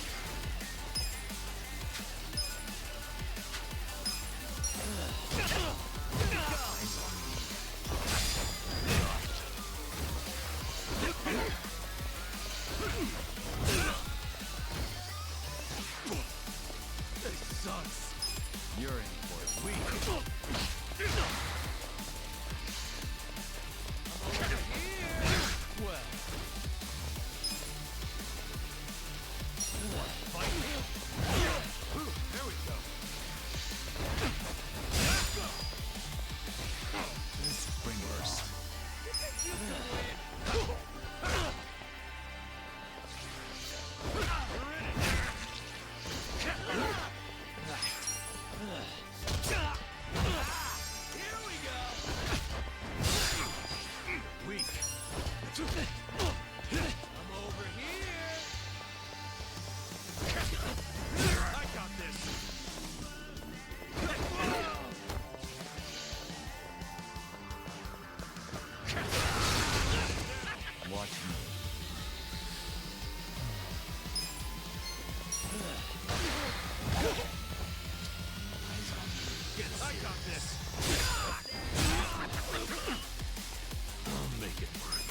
This sucks. You're in for it. Weak. Well, Fight. There we go. This bring burst. here we go. Weak. I'm over here. I got this. Watch me. I got this. I'll make it work.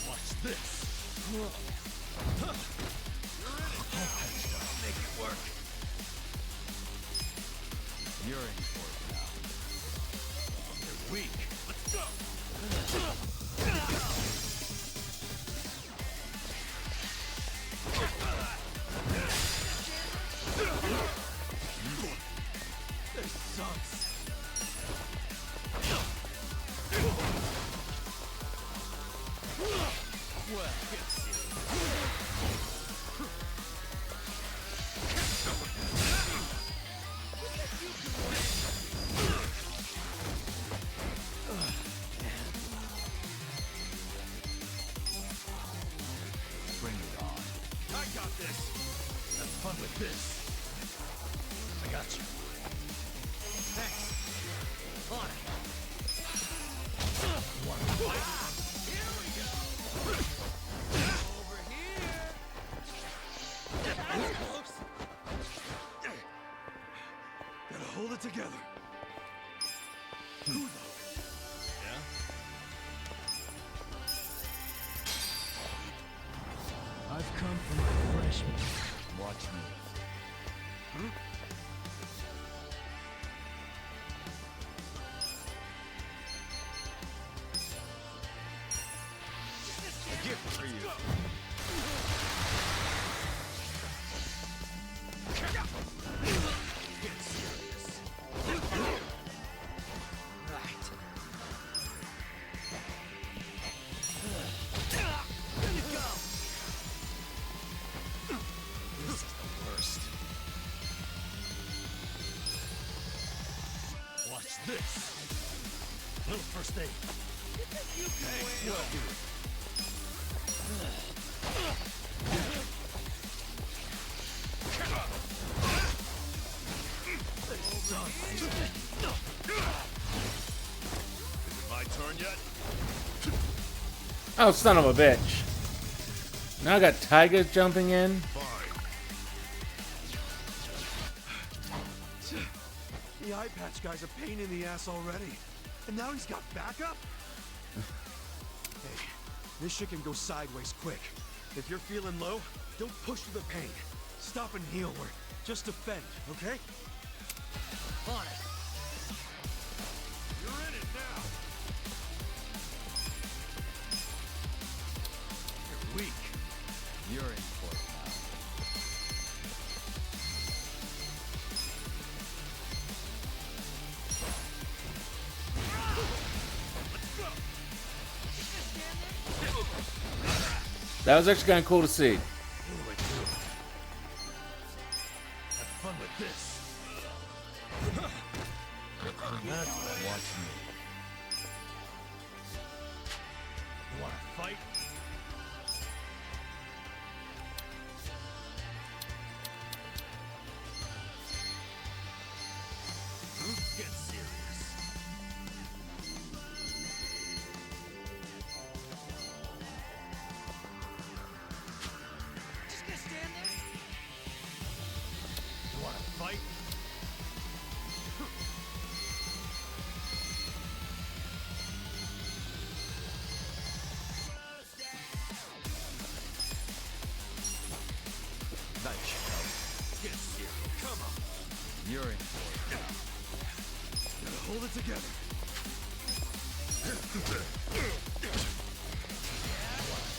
Watch this. Make it work. You're in for it now. They're weak. Let's go. This sucks. Well, Get serious. Bring it on. I got this. Have fun with this. I got you. thanks. On it. Wanna fight? Here we go. Over here. That's close. Gotta hold it together. Yeah? I've come for my freshman. Watch me. A gift for you. Get serious. Right. Here you go. This is the worst. Watch this. Little first aid. You think you can Thanks. win? Well, do it. turn yet? Oh, son of a bitch. Now I got Tyga jumping in. The eye patch guy's a pain in the ass already. And now he's got backup? Hey, this shit can go sideways quick. If you're feeling low, don't push through the pain. Stop and heal or just defend, okay? On it. You're in it now. You're weak. You're in for it now. That was actually kind of cool to see. What do I do? Have fun with this. Watch me. You wanna fight? Get serious. Just gonna stand there? You wanna fight? Nice shot. Get serious. Come on. You're in for it. Gotta hold it together.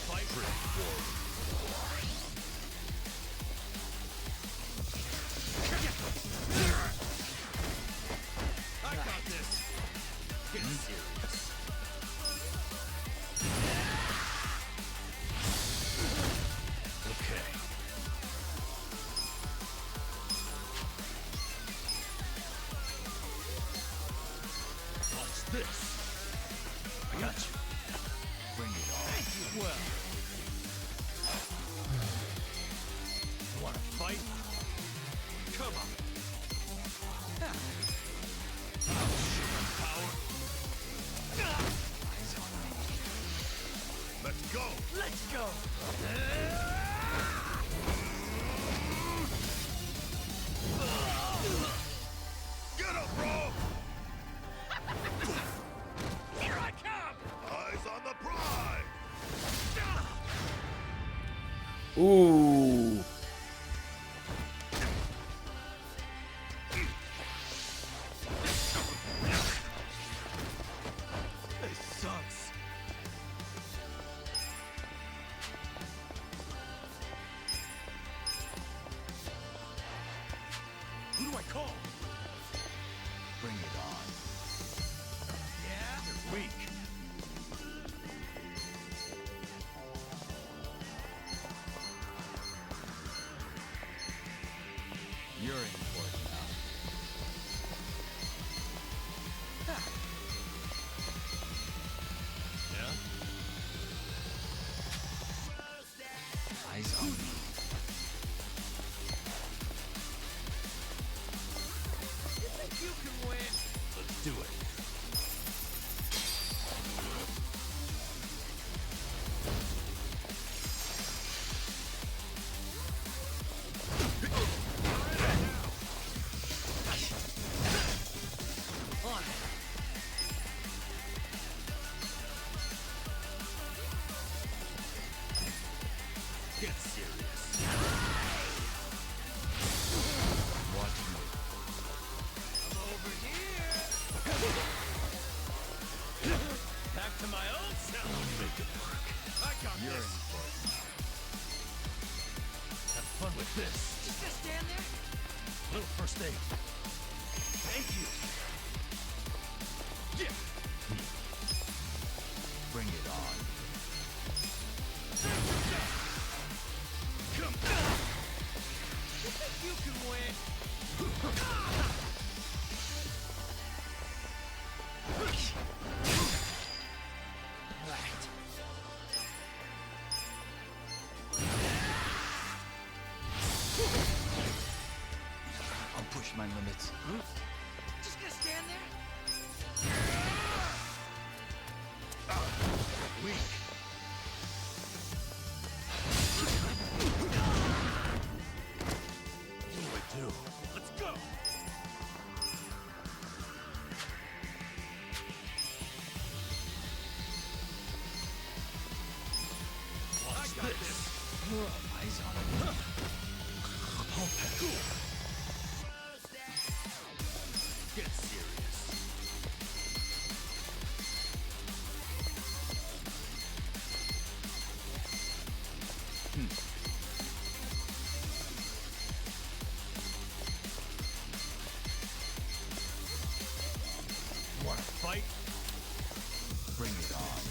Fight. I got this. Get serious. Okay. Watch this. I got you. Bring it on. Thank you. Well. You wanna fight? Come on. Power. Eyes on me. Let's go! Let's go. Get up, bro! Here I come. Eyes on the prize! Ooh. This sucks. Who do I call? Bring it on. Yeah? You're weak. You're in for it now. Yeah? Eyes on me. You think you can win? Let's do it. On it. Get serious. Watch me. I'm over here. Back to my old self. I'll make it work. I got You're in this. for it now. Have fun with this. Just gonna stand there? Little first aid. Thank you. Yeah. Bring it on. Come. You think you can win? Right. I'll push my limits. Just gonna stand there? weak. What do I do? Let's go! Watch this. Eyes on him. Get serious. Wanna fight? Bring it on.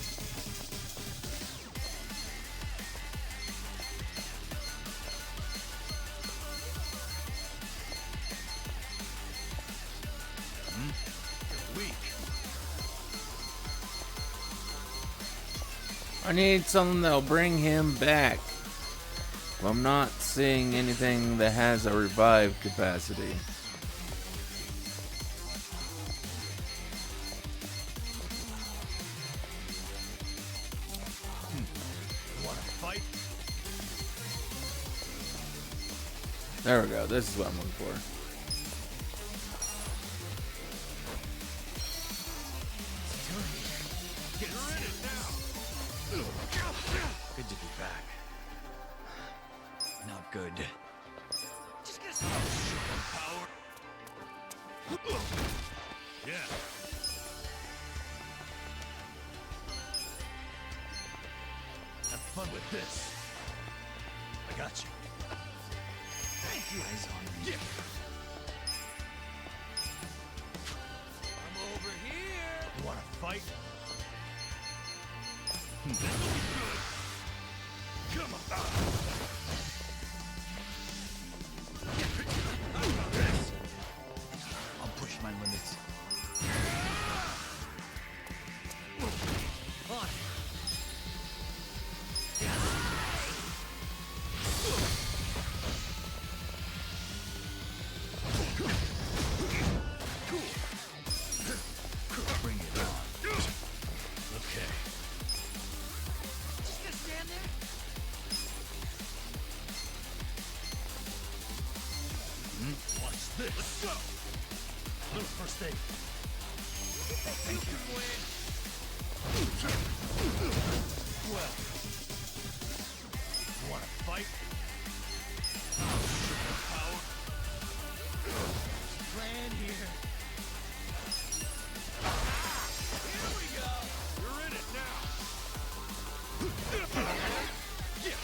You're weak. I need something that'll bring him back. Well, I'm not seeing anything that has a revive capacity. Wanna fight? There we go. This is what I'm looking for. Get in it now. Good to be back. Not good. Just get some power. Yeah. Have fun with this. I got you. Thank you. Eyes on me. Yeah. I'm over here. You wanna fight? This'll be good. Come on. I got this. I'll push my limits. On. Bring it on. Okay. Just gonna stand there? Watch this. Let's go. Little first aid. You can win. Well. You wanna fight? Power. Plan here. Here we go. You're in it now. Yeah.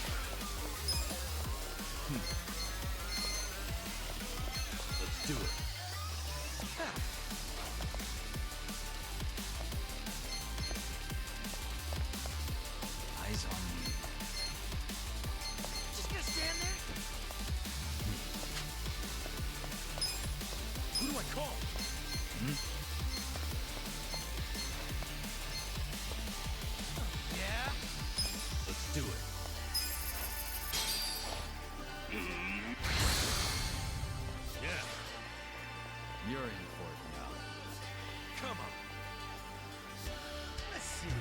Let's do it. Eyes on me. Just gonna stand there? Who do I call? Yeah? Let's do it. Yeah. You're in for it now. Come on. Let's see.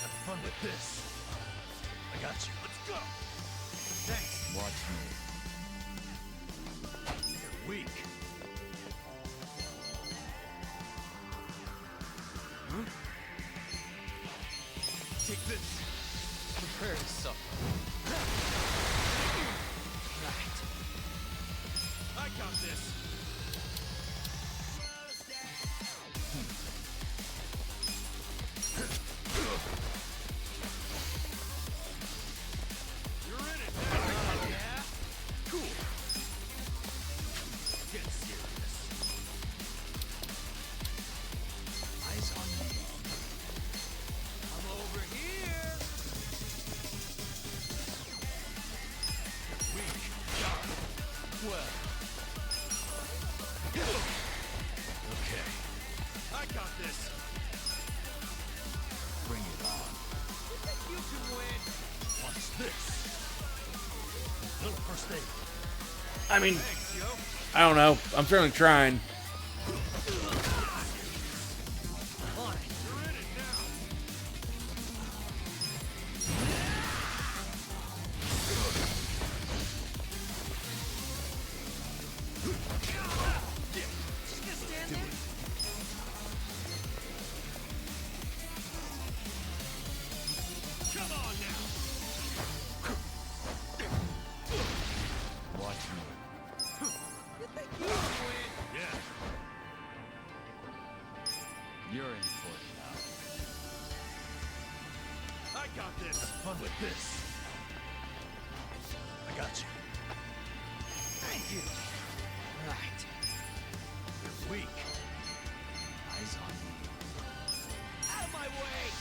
Have fun with this. I got you. Let's go. Thanks. Watch me. You're weak. Take this. Prepare to suffer. Right. I got this. You're in it now. Yeah? Cool. Get serious. Eyes on me. I'm over here. Weak. Got it. Well, Okay. I got this. Bring it on. You can win. Watch this. Little first aid. I mean, Thanks, yo. I don't know. I'm certainly trying. Come You're in for it now. I got this. Have fun with this. I got you. Thank you. Right. You're weak. Eyes on me. Out of my way!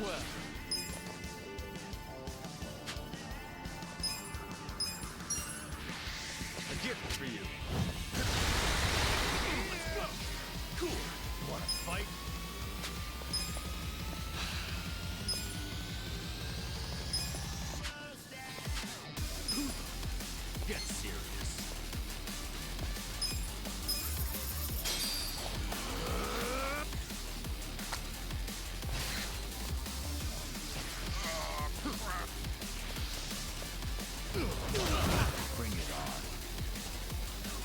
Well, A gift for you. Let's go. Cool. You wanna fight? Get serious. bring it on.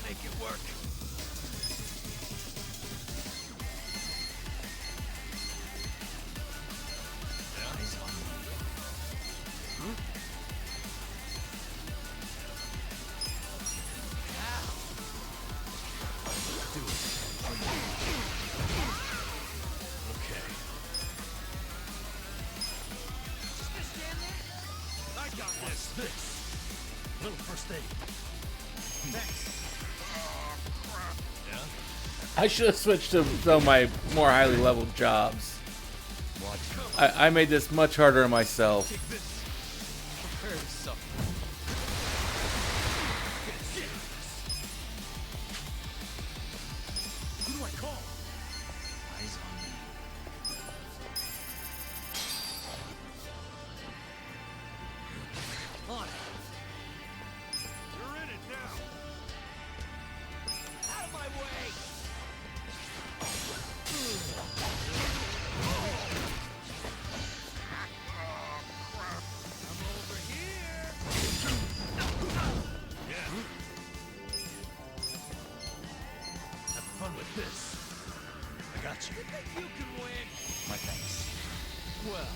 Make it work. Eyes on me. Do it. Okay. I got this. This. Little first aid. Thanks. Yeah? I should have switched to some of my more highly leveled jobs. Watch me. I made this much harder on myself. Take this. Prepare to suffer. Who do I call? Eyes on me. On it. You're in it now. Out of my way! I'm over here. Yeah. Have fun with this. I got you. You can win! My thanks. Well,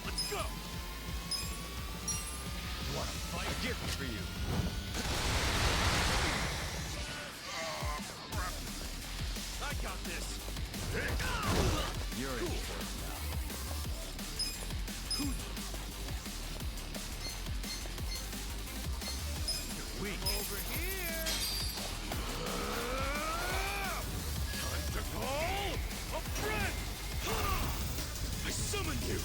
Let's go. You wanna fight? A gift for you. I got this. You're in for it now. You're weak. Over here. Time to call a friend. I summon you.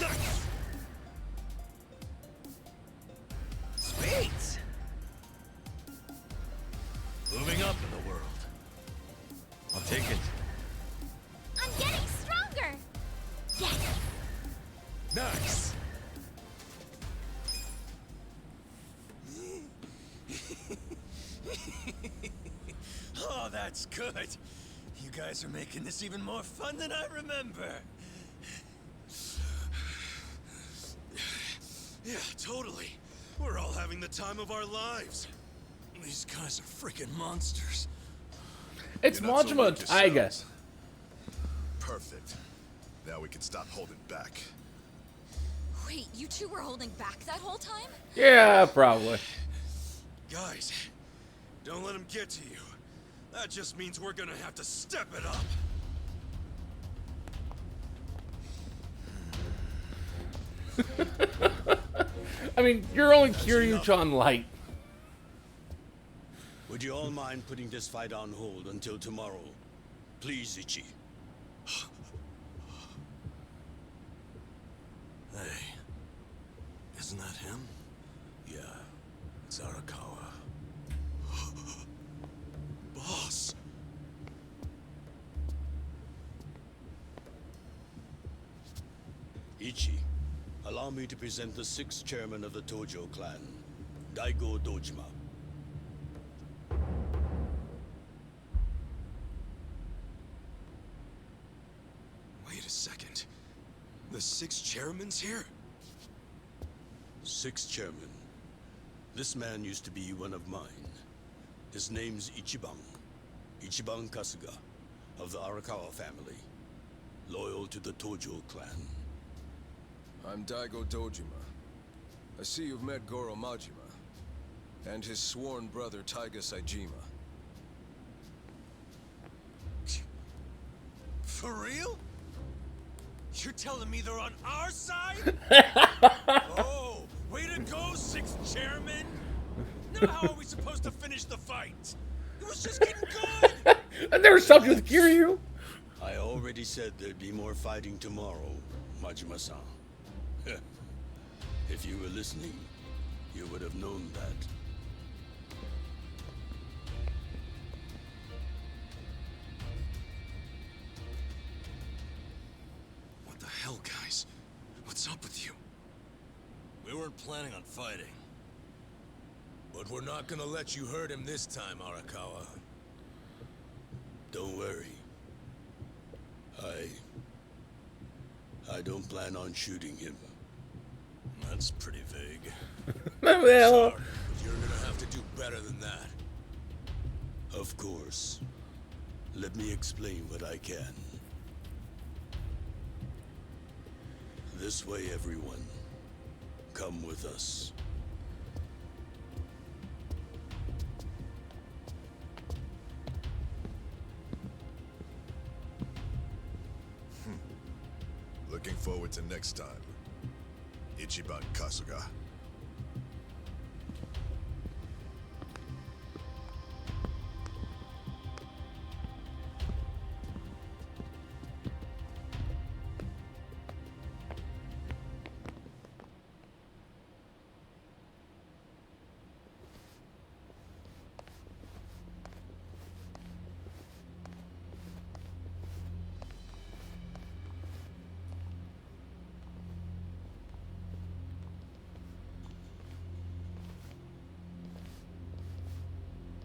nice! Sweet! Moving up in the world. I'll take it. I'm getting stronger! Yes! Nice. Oh, that's good. You guys are making this even more fun than I remember. Yeah, totally. We're all having the time of our lives. These guys are freaking monsters. It's You're not so Majima weak Taiga. yourselves. Perfect. Now we can stop holding back. Wait, you two were holding back that whole time? Yeah, probably. Guys, don't let him get to you. That just means we're gonna have to step it up. I mean, you're only Kiryu-chan light. Would you all mind putting this fight on hold until tomorrow? Please, Ichi. Hey, isn't that him? Yeah, it's Arakawa. Boss, Ichi, allow me to present the 6th chairman of the Tojo clan, Daigo Dojima. Wait a second. The 6th chairman's here? 6th chairman. This man used to be one of mine. His name's Ichiban. Ichiban Kasuga, of the Arakawa family. Loyal to the Tojo clan. I'm Daigo Dojima. I see you've met Goro Majima, and his sworn brother Taiga Saijima. For real? You're telling me they're on our side? Oh, way to go, 6th chairman! Now how are we supposed to finish the fight? It was just getting good! And there was something with Kiryu. I already said there'd be more fighting tomorrow, Majima-san. If you were listening, you would have known that. What the hell, guys? What's up with you? We weren't planning on fighting. But we're not gonna let you hurt him this time, Arakawa. Don't worry. I don't plan on shooting him. That's pretty vague. What the hell? But you're gonna have to do better than that. Of course. Let me explain what I can. This way, everyone. Come with us. Looking forward to next time. Ichiban Kasuga.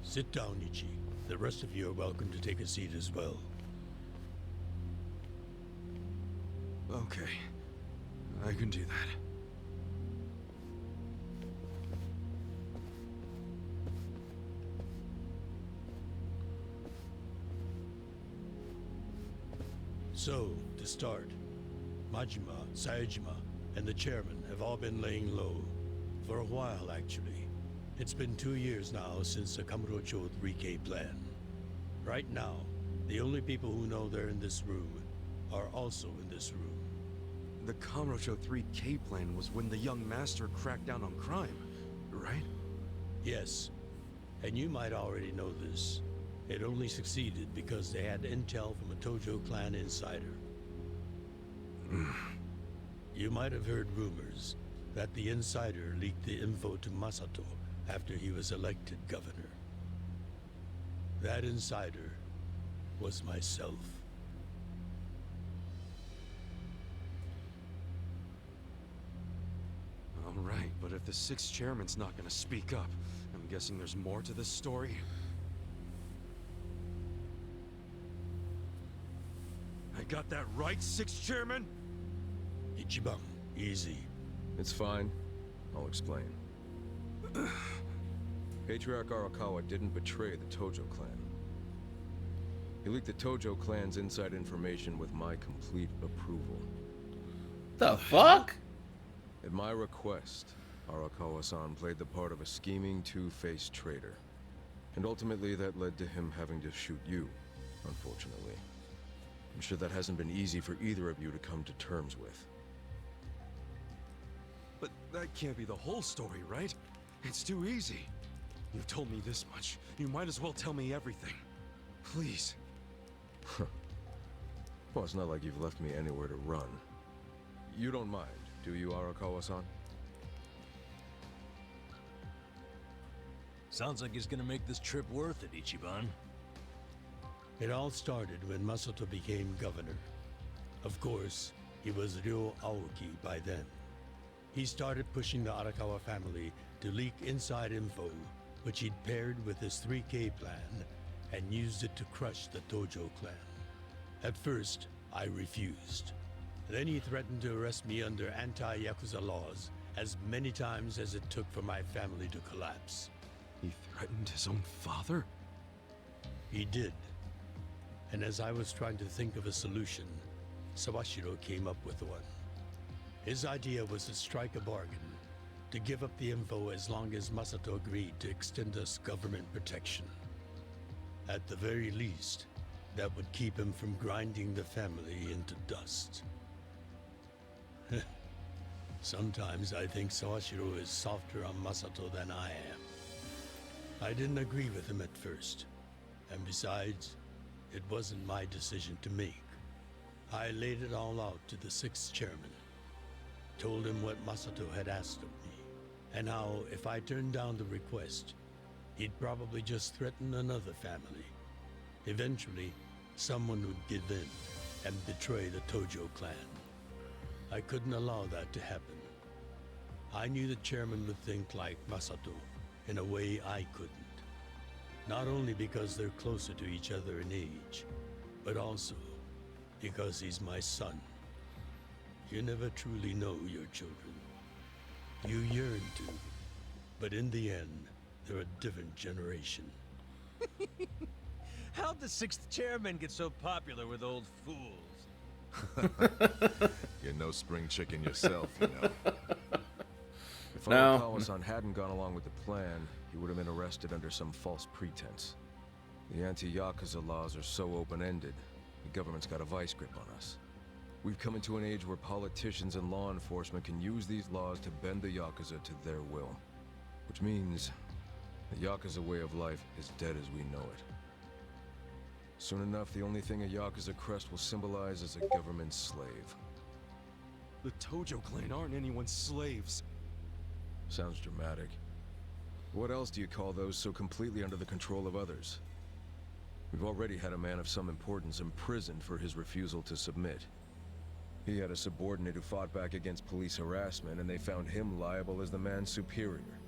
Sit down, Ichi. The rest of you are welcome to take a seat as well. Okay. I can do that. So, to start, Majima, Saejima, and the chairman have all been laying low. For a while, actually. It's been 2 years now since the Kamurocho 3K plan. Right now, the only people who know they're in this room are also in this room. The Kamurocho 3K plan was when the young master cracked down on crime, right? Yes, and you might already know this. It only succeeded because they had intel from a Tojo clan insider. You might have heard rumors that the insider leaked the info to Masato after he was elected governor. That insider was myself. All right, but if the 6th chairman's not gonna speak up, I'm guessing there's more to this story. I got that right, 6th chairman? Ichiban, easy. It's fine. I'll explain. Patriarch Arakawa didn't betray the Tojo clan. He leaked the Tojo clan's inside information with my complete approval. The fuck? At my request, Arakawa-san played the part of a scheming, two-faced traitor. And ultimately that led to him having to shoot you, unfortunately. I'm sure that hasn't been easy for either of you to come to terms with. But that can't be the whole story, right? It's too easy. You've told me this much. You might as well tell me everything. Please. Well, it's not like you've left me anywhere to run. You don't mind, do you, Arakawa-san? Sounds like he's gonna make this trip worth it, Ichiban. It all started when Masato became governor. Of course, He was Ryo Aoki by then. He started pushing the Arakawa family to leak inside info, which he'd paired with his 3K plan and used it to crush the Tojo clan. At first, I refused. Then he threatened to arrest me under anti-yakuza laws as many times as it took for my family to collapse. He threatened his own father? He did. And as I was trying to think of a solution, Sawashiro came up with one. His idea was to strike a bargain, to give up the info as long as Masato agreed to extend us government protection. At the very least, that would keep him from grinding the family into dust. Sometimes I think Sawashiro is softer on Masato than I am. I didn't agree with him at first, and besides, it wasn't my decision to make. I laid it all out to the 6th chairman, told him what Masato had asked of me, and how if I turned down the request, he'd probably just threaten another family. Eventually, someone would give in and betray the Tojo clan. I couldn't allow that to happen. I knew the chairman would think like Masato in a way I couldn't. Not only because they're closer to each other in age, but also because he's my son. You never truly know your children. You yearn to, but in the end, they're a different generation. How'd the 6th chairman get so popular with old fools? You're no spring chicken yourself, you know. If No. Arakawa-san hadn't gone along with the plan, he would have been arrested under some false pretense. The anti-Yakuza laws are so open-ended, the government's got a vice grip on us. We've come into an age where politicians and law enforcement can use these laws to bend the Yakuza to their will. Which means the Yakuza way of life is dead as we know it. Soon enough, the only thing a Yakuza crest will symbolize is a government slave. The Tojo clan aren't anyone's slaves. Sounds dramatic. What else do you call those so completely under the control of others? We've already had a man of some importance imprisoned for his refusal to submit. He had a subordinate who fought back against police harassment, and they found him liable as the man's superior.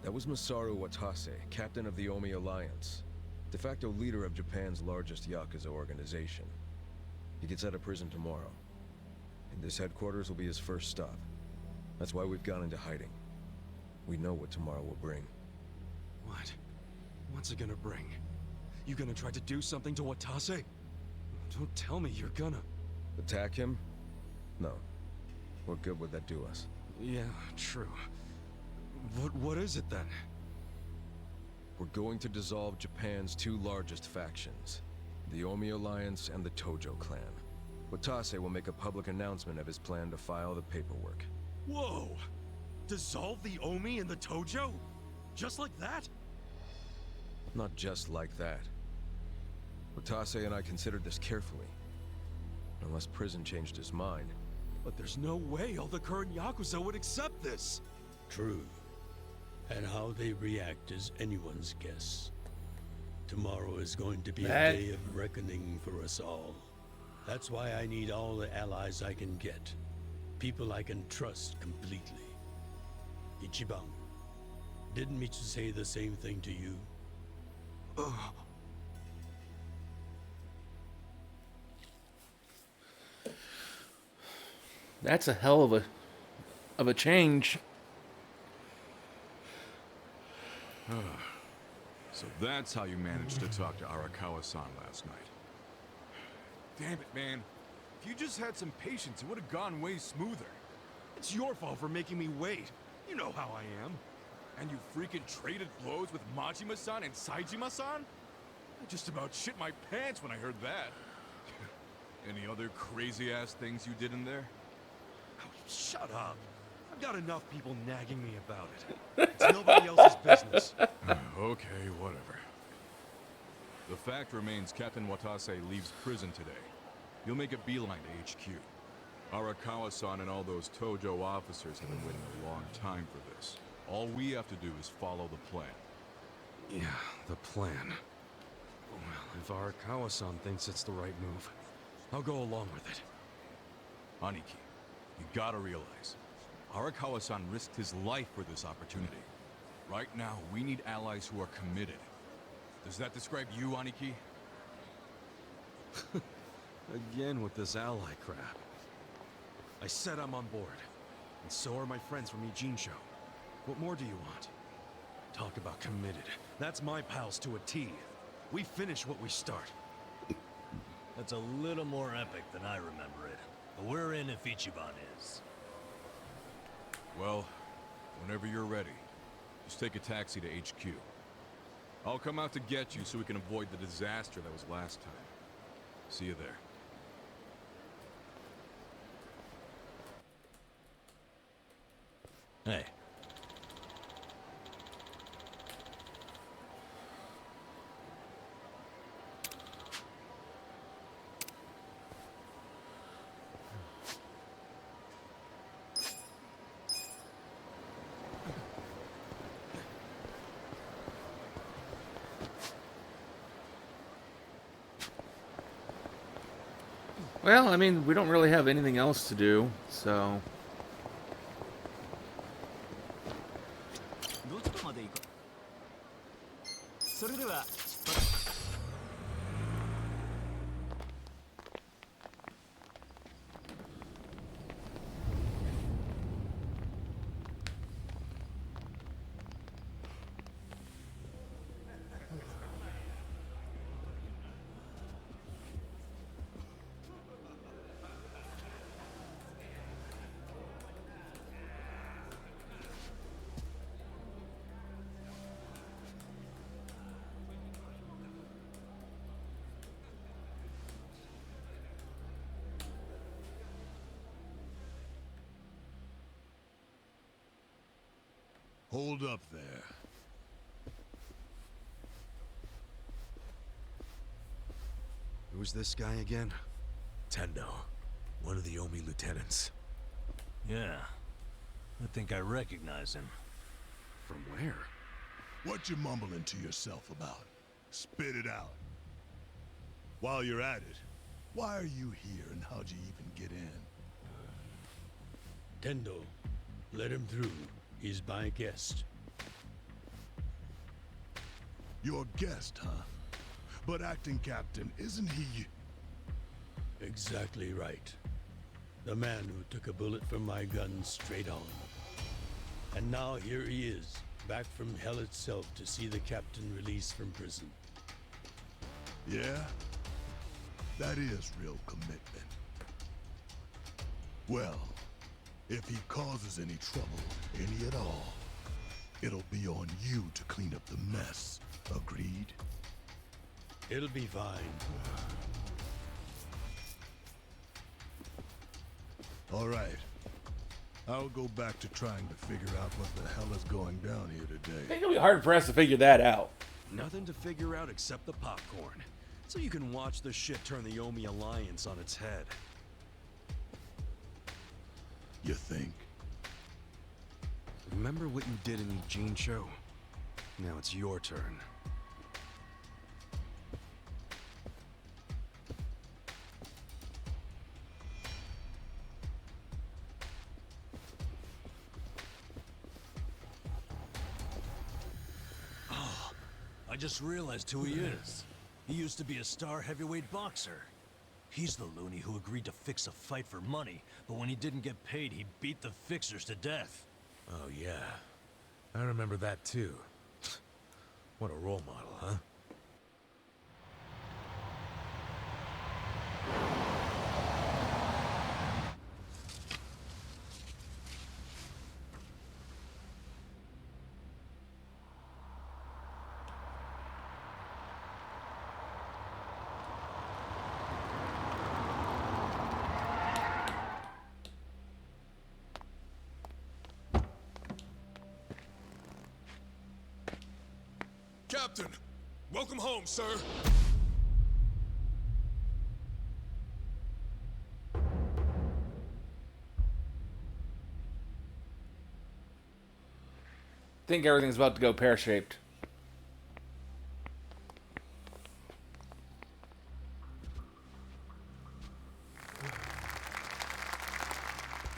That was Masaru Watase, captain of the Omi Alliance, de facto leader of Japan's largest Yakuza organization. He gets out of prison tomorrow, and this headquarters will be his first stop. That's why we've gone into hiding. We know what tomorrow will bring. What? What's it gonna bring? You gonna try to do something to Watase? Don't tell me you're gonna... Attack him? No. What good would that do us? Yeah, true. What is it then? We're going to dissolve Japan's two largest factions, the Omi Alliance and the Tojo clan. Watase will make a public announcement of his plan to file the paperwork. Whoa! Dissolve the Omi and the Tojo? Just like that? Not just like that. Watase and I considered this carefully. Unless prison changed his mind. But there's no way all the current Yakuza would accept this! True. And how they react is anyone's guess. Tomorrow is going to be a day of reckoning for us all. That's why I need all the allies I can get. People I can trust completely. Ichiban, didn't Michi say the same thing to you? That's a hell of a change. So that's how you managed to talk to Arakawa-san last night. Damn it, man. If you just had some patience, it would have gone way smoother. It's your fault for making me wait. You know how I am. And you freaking traded blows with Majima-san and Saejima-san? I just about shit my pants when I heard that. Any other crazy-ass things you did in there? Oh, shut up. I've got enough people nagging me about it. It's nobody else's business. Okay, whatever. The fact remains Captain Watase leaves prison today. You'll make a beeline to HQ. Arakawa-san and all those Tojo officers have been waiting a long time for this. All we have to do is follow the plan. Yeah, the plan. Well, if Arakawa-san thinks it's the right move, I'll go along with it. Aniki, you gotta realize, Arakawa-san risked his life for this opportunity. Right now, we need allies who are committed. Does that describe you, Aniki? Again with this ally crap. I said I'm on board. And so are my friends from Ijincho. What more do you want? Talk about committed. That's my pals to a T. We finish what we start. That's a little more epic than I remember it. But we're in if Ichiban is. Well, whenever you're ready, just take a taxi to HQ. I'll come out to get you so we can avoid the disaster that was last time. See you there. Hey. Well, I mean, we don't really have anything else to do, so... Hold up there. Who's this guy again? Tendo. One of the Omi lieutenants. Yeah. I think I recognize him. From where? What you mumbling to yourself about? Spit it out. While you're at it, why are you here and how'd you even get in? Tendo, let him through. He's my guest. Your guest, huh? But acting captain, isn't he? Exactly right. The man who took a bullet from my gun straight on. And now here he is, back from hell itself to see the captain released from prison. Yeah? That is real commitment. Well, if he causes any trouble, any at all, it'll be on you to clean up the mess. Agreed? It'll be fine. All right. I'll go back to trying to figure out what the hell is going down here I today. think it'll be hard for us to figure that out. Nothing to figure out except the popcorn. So you can watch the shit turn the Omi Alliance on its head. You think? Remember what you did in Ijincho? Now it's your turn. Oh, I just realized who he is. He used to be a star heavyweight boxer. He's the loony who agreed to fix a fight for money, but when he didn't get paid, he beat the fixers to death. Oh, yeah. I remember that, too. What a role model, huh? Captain, welcome home, sir. Think everything's about to go pear-shaped.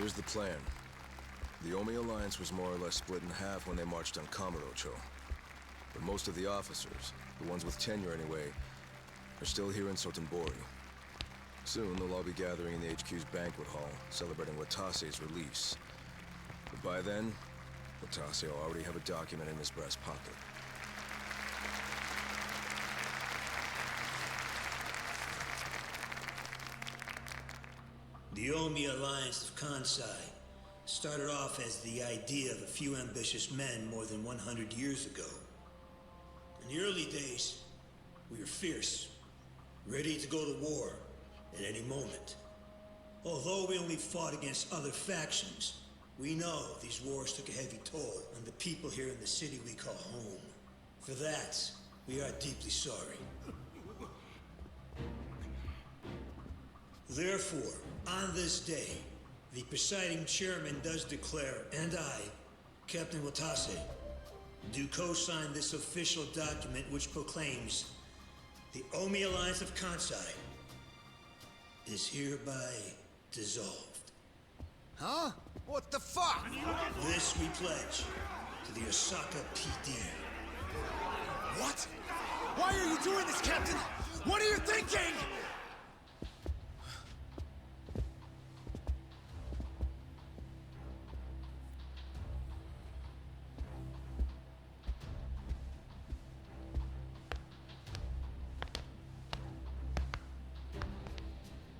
Here's the plan. The Omi Alliance was more or less split in half when they marched on Kamurocho. But most of the officers, the ones with tenure anyway, are still here in Sotenbori. Soon they'll all be gathering in the HQ's banquet hall, celebrating Watase's release. But by then, Watase will already have a document in his breast pocket. The Omi Alliance of Kansai started off as the idea of a few ambitious men more than 100 years ago. In the early days, we were fierce, ready to go to war at any moment. Although we only fought against other factions, we know these wars took a heavy toll on the people here in the city we call home. For that, we are deeply sorry. Therefore, on this day, the presiding chairman does declare, and I, Captain Watase, do co-sign this official document which proclaims the Omi Alliance of Kansai is hereby dissolved. Huh? What the fuck? This we pledge to the Osaka PD. What? Why are you doing this, Captain? What are you thinking?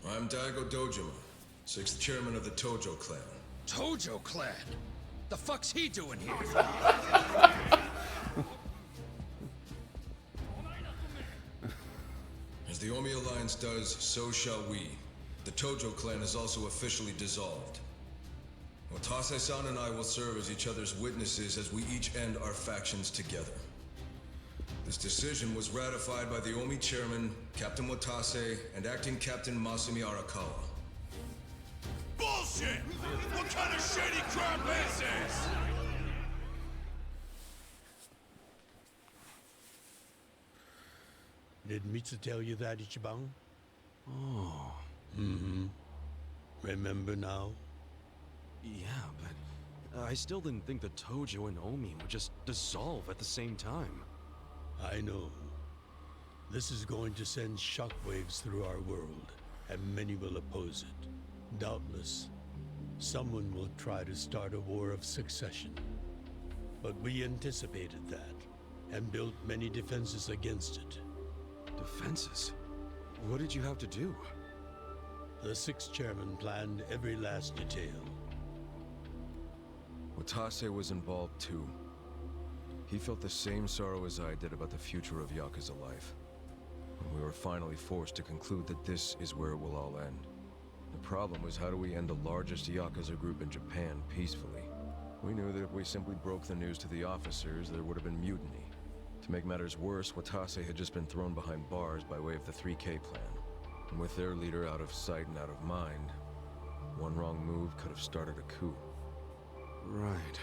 I'm Daigo Dojima, 6th chairman of the Tojo clan. Tojo clan? The fuck's he doing here? As the Omi Alliance does, so shall we. The Tojo clan is also officially dissolved. Watase-san and I will serve as each other's witnesses as we each end our factions together. This decision was ratified by the Omi chairman, Captain Watase, and acting Captain Masumi Arakawa. Bullshit! What kind of shady crap is this? Did Mitsu tell you that, Ichiban? Oh. Mm-hmm. Remember now? Yeah, but I still didn't think the Tojo and Omi would just dissolve at the same time. I know. This is going to send shockwaves through our world, and many will oppose it. Doubtless, someone will try to start a war of succession. But we anticipated that, and built many defenses against it. Defenses? What did you have to do? The 6th chairman planned every last detail. Watase was involved too. He felt the same sorrow as I did about the future of Yakuza life. And we were finally forced to conclude that this is where it will all end. The problem was, how do we end the largest Yakuza group in Japan peacefully? We knew that if we simply broke the news to the officers, there would have been mutiny. To make matters worse, Watase had just been thrown behind bars by way of the 3K plan. And with their leader out of sight and out of mind, one wrong move could have started a coup. Right.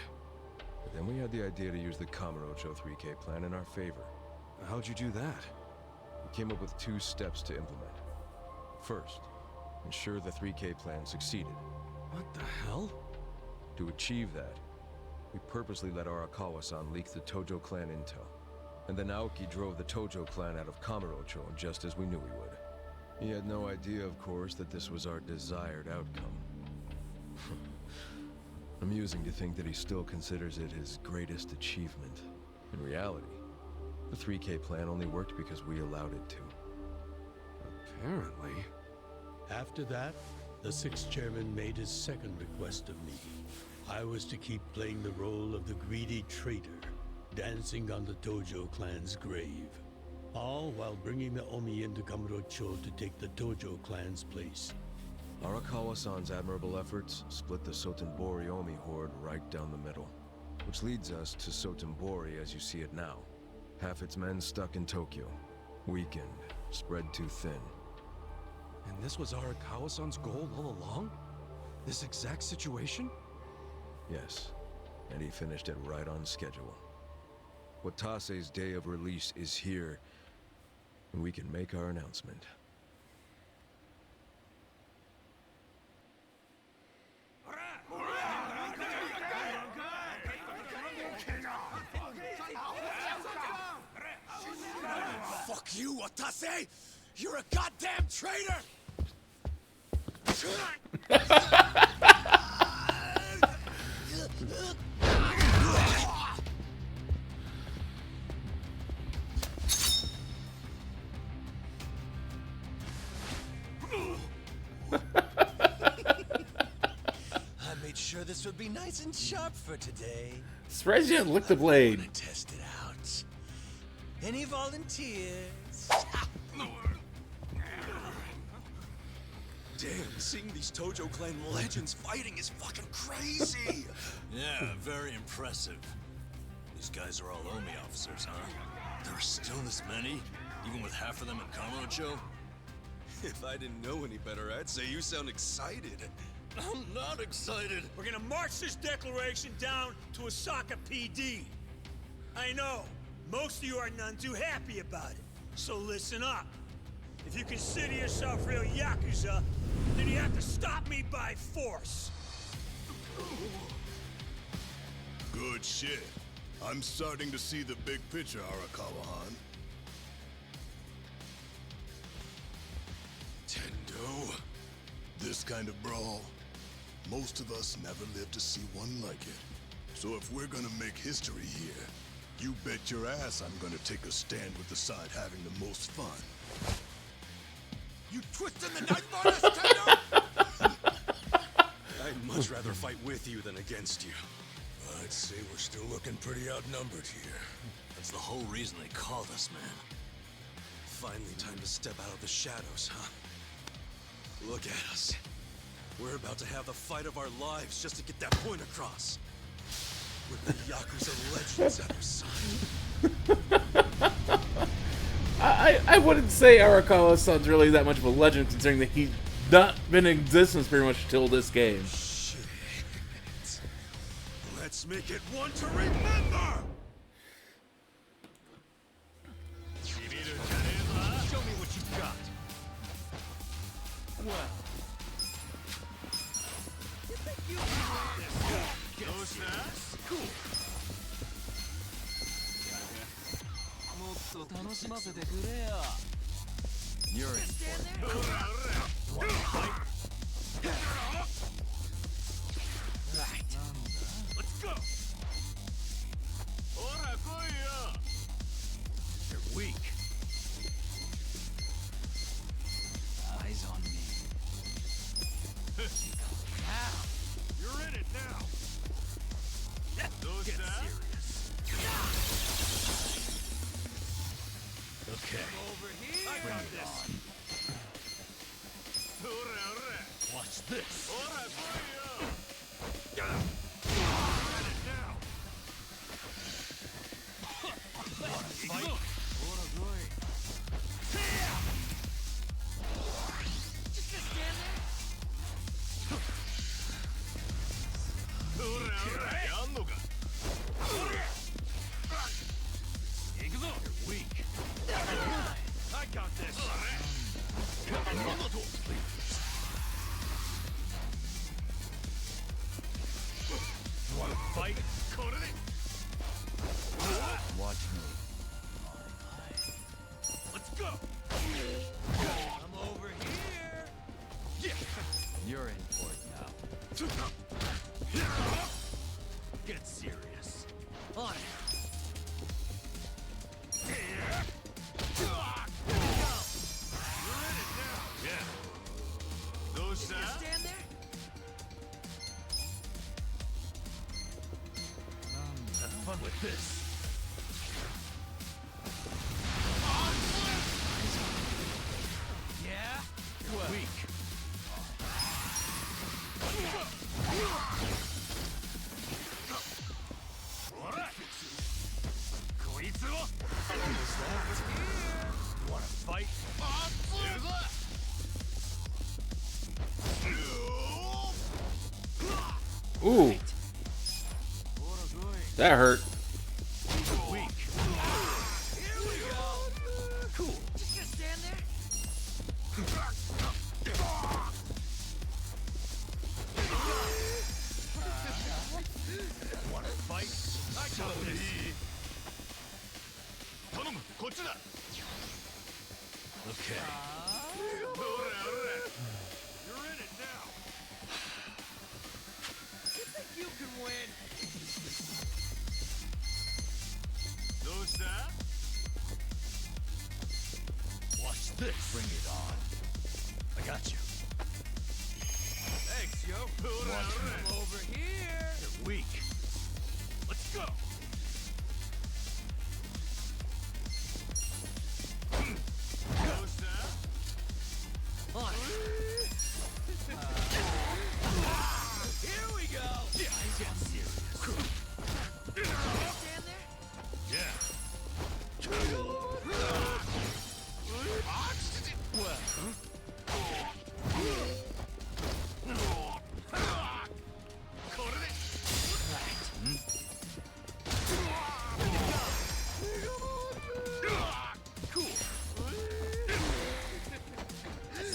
But then we had the idea to use the Kamurocho 3K plan in our favor. How'd you do that? We came up with 2 steps to implement. First, ensure the 3K plan succeeded. What the hell? To achieve that, we purposely let Arakawa-san leak the Tojo clan intel. And then Aoki drove the Tojo clan out of Kamurocho just as we knew he would. He had no idea, of course, that this was our desired outcome. Amusing to think that he still considers it his greatest achievement. In reality, the 3K plan only worked because we allowed it to. Apparently. After that, the 6th chairman made his second request of me. I was to keep playing the role of the greedy traitor, dancing on the Tojo clan's grave. All while bringing the Omi into Kamurocho to take the Tojo clan's place. Arakawa-san's admirable efforts split the Sotenbori Omi horde right down the middle. Which leads us to Sotenbori as you see it now. Half its men stuck in Tokyo, weakened, spread too thin. And this was Arakawa-san's goal all along? This exact situation? Yes, and he finished it right on schedule. Watase's day of release is here, and we can make our announcement. Fuck you, Watase! You're a goddamn traitor! I made sure this would be nice and sharp for today. Surprised you didn't lick the blade. Want to test it out? Any volunteers? Damn, seeing these Tojo Clan legends fighting is fucking crazy! Yeah, very impressive. These guys are all Omi officers, huh? There are still this many? Even with half of them in Kamurocho? If I didn't know any better, I'd say you sound excited. I'm not excited. We're gonna march this declaration down to Osaka PD. I know, most of you are none too happy about it, so listen up. If you consider yourself real yakuza, then you have to stop me by force. Good shit. I'm starting to see the big picture, Arakawa-han. Tendo. This kind of brawl, most of us never lived to see one like it. So if we're gonna make history here, you bet your ass I'm gonna take a stand with the side having the most fun. You twisting the knife on us, Tendo? I'd much rather fight with you than against you. I'd say we're still looking pretty outnumbered here. That's the whole reason they called us, man. Finally time to step out of the shadows, huh? Look at us. We're about to have the fight of our lives just to get that point across. With the Yakuza legends at our side. I wouldn't say Arakawa-san's really that much of a legend, considering that he's not been in existence pretty much till this game. Shit. Let's make it one to remember! Show me what you've got. Well. You think you can do this? Cool. You're in for it. Right. Let's go. You're weak. Eyes on me. You're in it now. Get serious. Okay. Over here. I got this. Watch this. You're in it now. Fight. Just gonna stand You're weak. I got this. You wanna fight? Watch me. Let's go. I'm over here. Yeah. You're in for it now. Get serious. On it. You're in it now. Yeah. Just gonna stand there? Have fun with this. Yeah? You're weak. You wanna fight? Ooh. That hurt. Weak. Here we go. Cool. Just gonna stand there? Wanna fight? I got this. Okay. You're in it now. You think you can win? No, sir. Watch this. Bring it on. I got you. Thanks, yo. Watch me. Come over here. You're weak. Let's go. No, sir. On. Here we go. Let's get serious. Stand there. Yeah.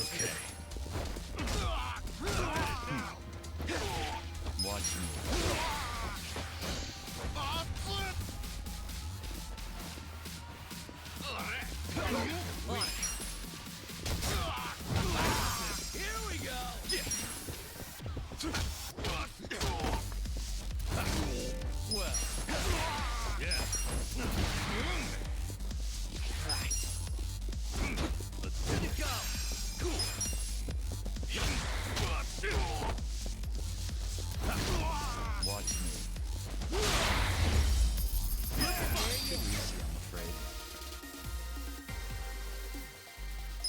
Okay. Watch me. Here we go. Well. Yeah. Right. Let's get it. Go. Watch me. Too easy, I'm afraid.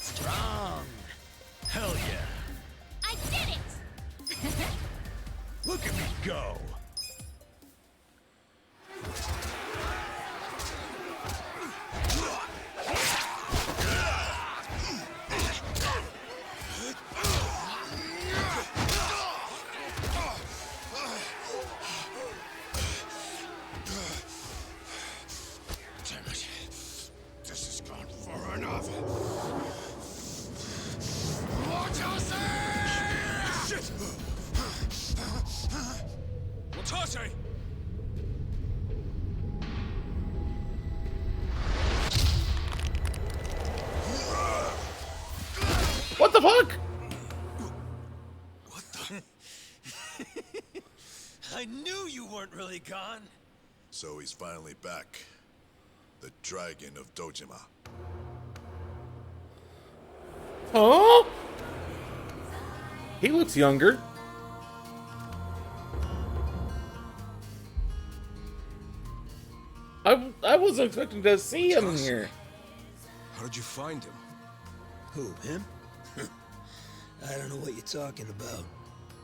Strong. Hell yeah. I did it! Look at me go. Damn it. This has gone far enough. What you say? Shit! Watase! What the fuck? I knew you weren't really gone. So he's finally back. The Dragon of Dojima. Huh? He looks younger. I wasn't expecting to see him here. How did you find him? Who, him? I don't know what you're talking about.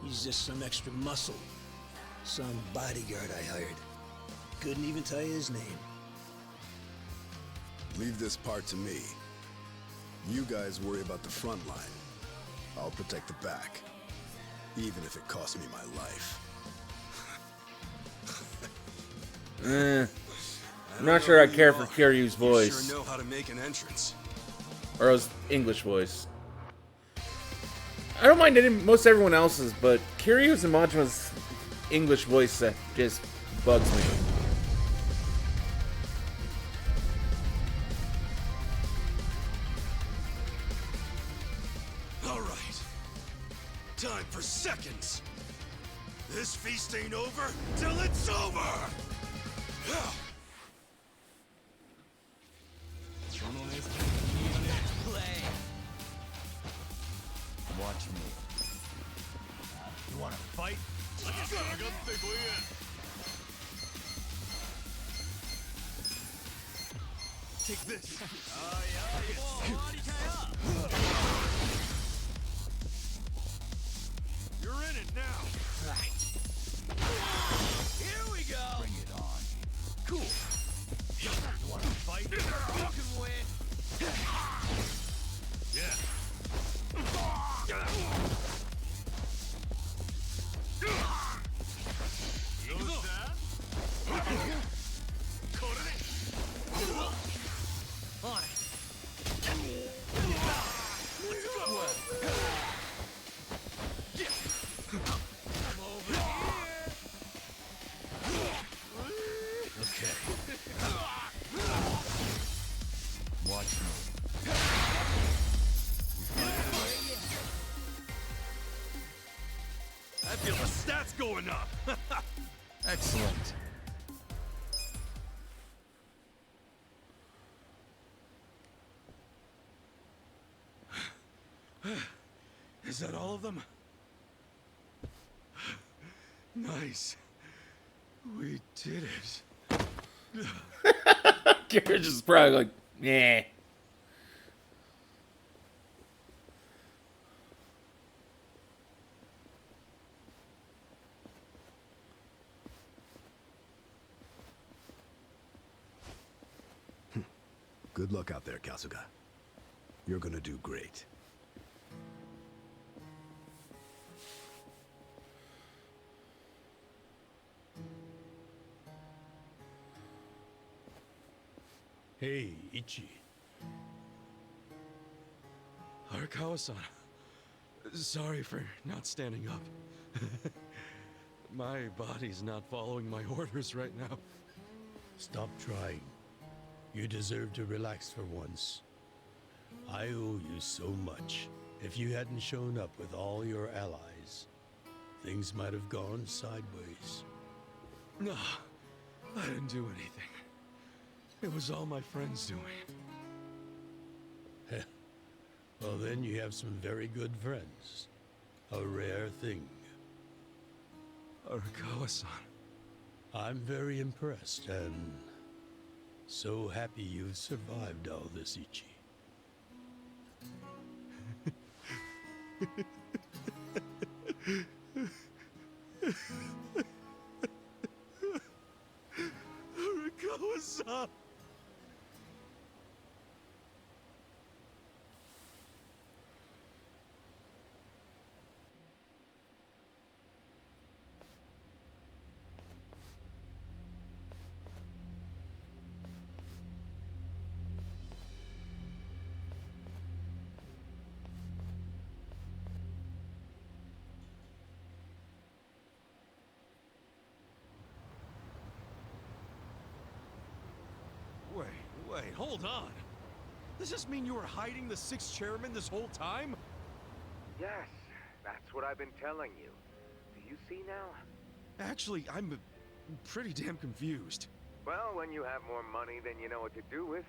He's just some extra muscle. Some bodyguard I hired. Couldn't even tell you his name. Leave this part to me. You guys worry about the front line. I'll protect the back. Even if it costs me my life. I'm not sure I care for Kiryu's voice. Sure know how to make an entrance. Or his English voice. I don't mind most everyone else's, but Kiryu's and Majima's English voice that just bugs me. All right. Time for seconds. This feast ain't over till it's over. Play. Watch me. You wanna fight? Let's go. Take this. You're in it now. Right. Here we go. Bring it on. Cool. You wanna fight? You can win. Yeah. On it. Let's go. Come over here. Okay. Watch me. Feel the stats going up! Excellent. Is that all of them? Nice. We did it. Garage is probably like, yeah. Good luck out there, Kasuga. You're gonna do great. Hey, Ichi. Arakawa-san. Sorry for not standing up. My body's not following my orders right now. Stop trying. You deserve to relax for once. I owe you so much. If you hadn't shown up with all your allies, things might have gone sideways. No, I didn't do anything. It was all my friends doing. Well, then you have some very good friends. A rare thing. Arakawa-san. I'm very impressed and so happy you've survived all this, Ichi. Arakawa-san! Wait, hold on. Does this mean you were hiding the sixth chairman this whole time? Yes, that's what I've been telling you. Do you see now? Actually, I'm pretty damn confused. Well, when you have more money than you know what to do with,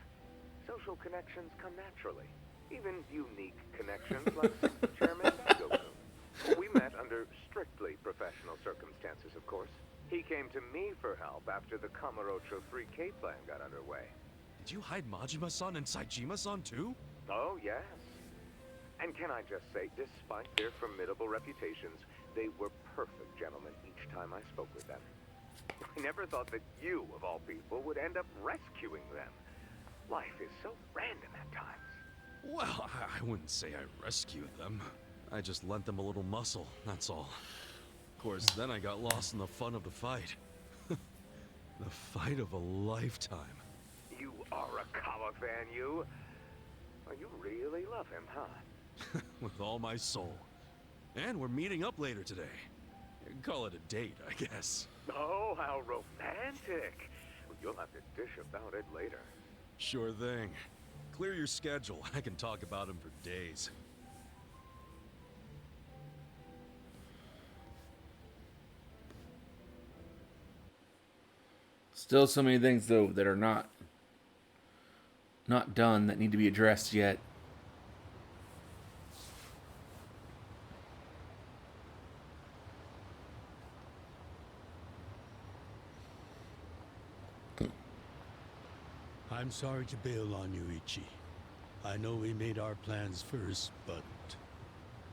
social connections come naturally. Even unique connections like Sixth Chairman Goku. We met under strictly professional circumstances, of course. He came to me for help after the Kamurocho 3K plan got underway. Did you hide Majima-san and Saejima-san too? Oh, yes. And can I just say, despite their formidable reputations, they were perfect gentlemen each time I spoke with them. I never thought that you, of all people, would end up rescuing them. Life is so random at times. Well, I wouldn't say I rescued them. I just lent them a little muscle, that's all. Of course, then I got lost in the fun of the fight. The fight of a lifetime. You Arakawa fan, you. Well, you really love him, huh? With all my soul. And we're meeting up later today. Call it a date, I guess. Oh, how romantic. You'll have to dish about it later. Sure thing. Clear your schedule. I can talk about him for days. Still so many things though that are not done that need to be addressed yet. I'm sorry to bail on you, Ichi. I know we made our plans first, but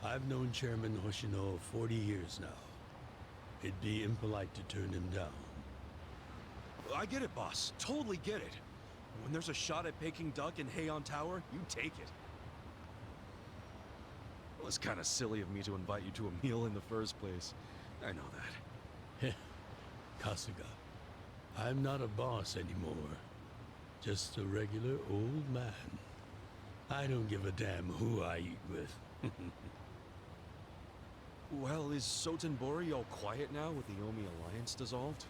I've known Chairman Hoshino 40 years now. It'd be impolite to turn him down. I get it, boss. Totally get it. When there's a shot at Peking Duck in Heian Tower, you take it. It was kind of silly of me to invite you to a meal in the first place. I know that. Kasuga, I'm not a boss anymore. Just a regular old man. I don't give a damn who I eat with. Well, is Sotenbori all quiet now with the Omi Alliance dissolved?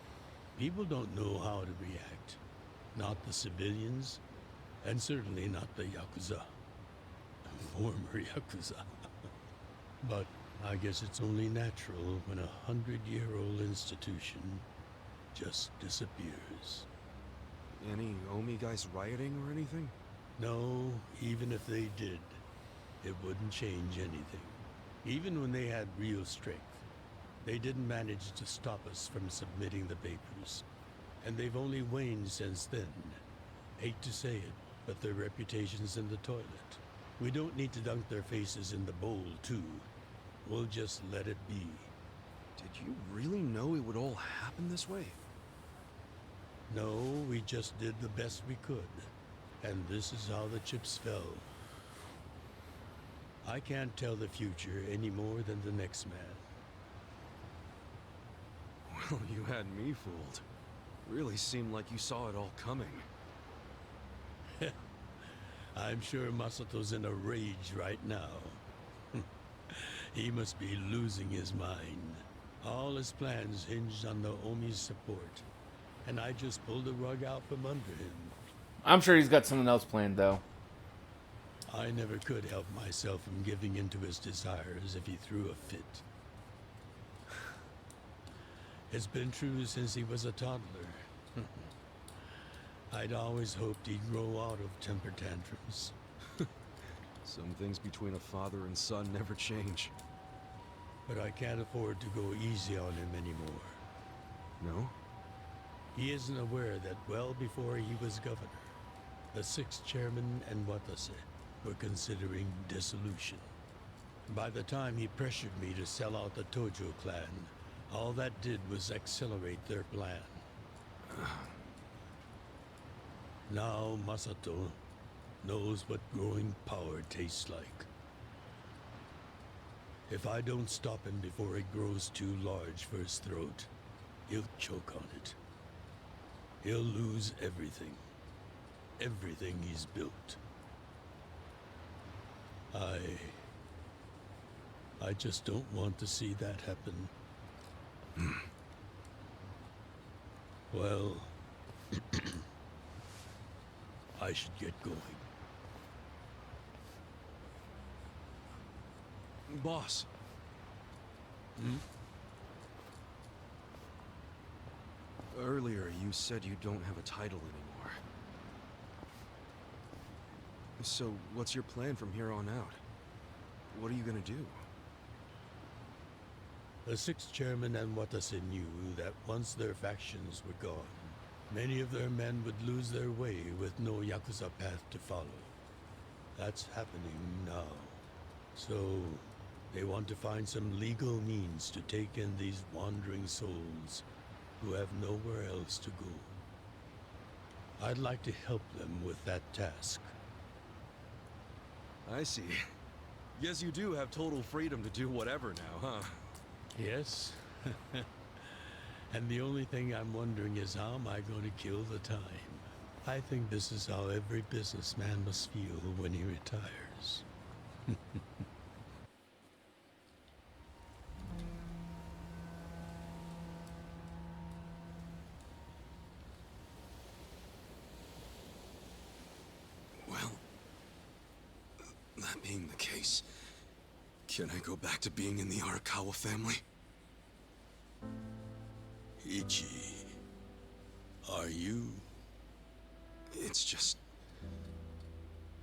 People don't know how to react. Not the civilians, and certainly not the yakuza. Former yakuza. But I guess it's only natural when a 100-year-old institution just disappears. Any Omi guys rioting or anything? No, even if they did, it wouldn't change anything. Even when they had real strength, they didn't manage to stop us from submitting the papers. And they've only waned since then. Hate to say it, but their reputation's in the toilet. We don't need to dunk their faces in the bowl, too. We'll just let it be. Did you really know it would all happen this way? No, we just did the best we could. And this is how the chips fell. I can't tell the future any more than the next man. Well, you had me fooled. Really seemed like you saw it all coming. I'm sure Masato's in a rage right now. He must be losing his mind. All his plans hinged on the Omi's support, and I just pulled the rug out from under him. I'm sure he's got something else planned, though. I never could help myself from giving in to his desires if he threw a fit. It's been true since he was a toddler. I'd always hoped he'd grow out of temper tantrums. Some things between a father and son never change. But I can't afford to go easy on him anymore. No? He isn't aware that well before he was governor, the 6th chairman and Watase were considering dissolution. By the time he pressured me to sell out the Tojo clan, all that did was accelerate their plan. Now Masato knows what growing power tastes like. If I don't stop him before it grows too large for his throat, he'll choke on it. He'll lose everything. Everything he's built. I just don't want to see that happen. Well, I should get going. Boss. Earlier, you said you don't have a title anymore. So, what's your plan from here on out? What are you gonna do? The 6th chairman and Watase knew that once their factions were gone, many of their men would lose their way with no yakuza path to follow. That's happening now. So, they want to find some legal means to take in these wandering souls who have nowhere else to go. I'd like to help them with that task. I see. Guess you do have total freedom to do whatever now, huh? Yes. And the only thing I'm wondering is how am I going to kill the time? I think this is how every businessman must feel when he retires. Well, that being the case, can I go back to being in the Arakawa family? Ichi, are you? It's just...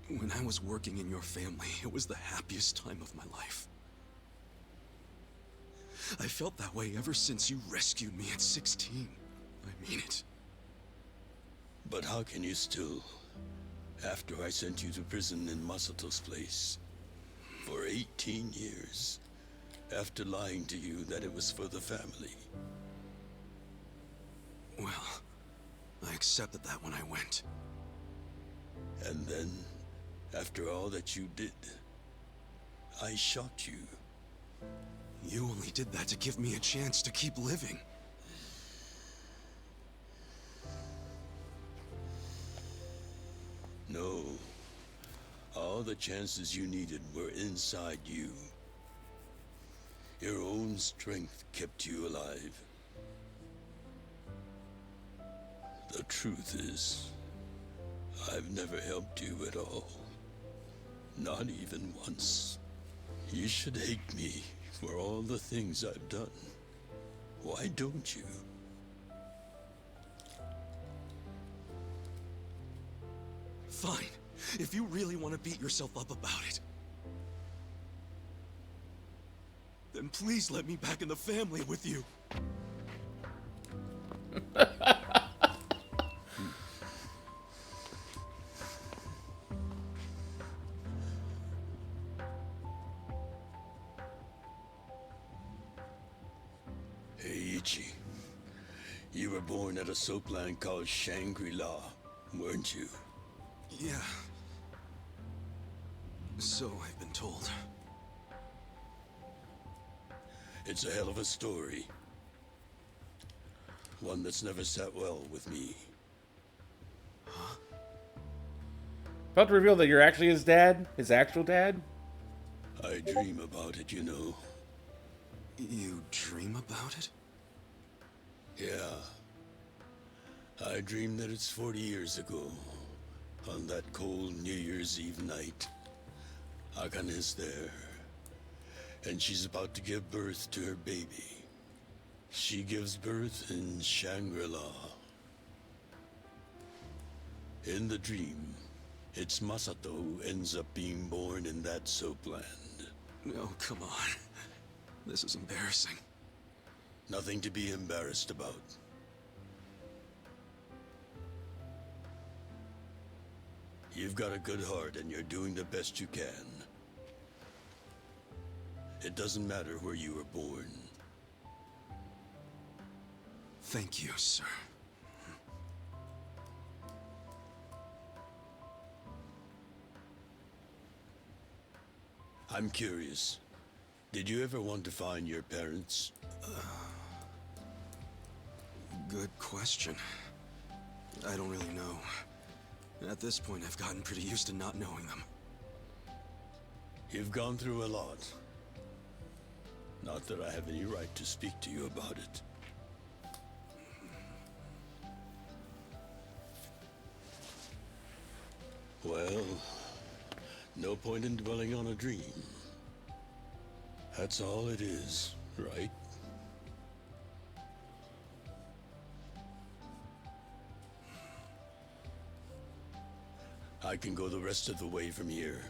when I was working in your family, it was the happiest time of my life. I felt that way ever since you rescued me at 16. I mean it. But how can you still, after I sent you to prison in Masato's place, for 18 years, after lying to you that it was for the family? Well, I accepted that when I went. And then, after all that you did, I shot you. You only did that to give me a chance to keep living. No. All the chances you needed were inside you. Your own strength kept you alive. The truth is, I've never helped you at all. Not even once. You should hate me For all the things I've done, why don't you? Fine. If you really want to beat yourself up about it, then please let me back in the family with you. Hey, Ichi. You were born at a soapland called Shangri-La, weren't you? Yeah. So I've been told. It's a hell of a story. One that's never sat well with me. About to reveal that you're actually his dad? His actual dad? I dream about it, you know. You dream about it? Yeah. I dream that it's 40 years ago. On that cold New Year's Eve night. Akane's there. And she's about to give birth to her baby. She gives birth in Shangri-La. In the dream, it's Masato who ends up being born in that soapland. No, come on. This is embarrassing. Nothing to be embarrassed about. You've got a good heart and you're doing the best you can. It doesn't matter where you were born. Thank you, sir. I'm curious. Did you ever want to find your parents? Good question. I don't really know. At this point, I've gotten pretty used to not knowing them. You've gone through a lot. Not that I have any right to speak to you about it. Well, no point in dwelling on a dream. That's all it is, right? I can go the rest of the way from here.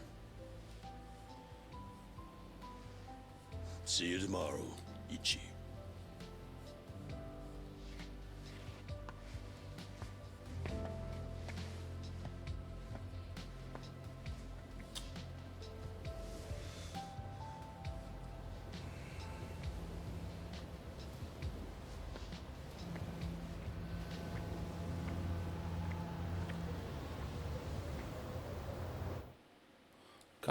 See you tomorrow, Ichi.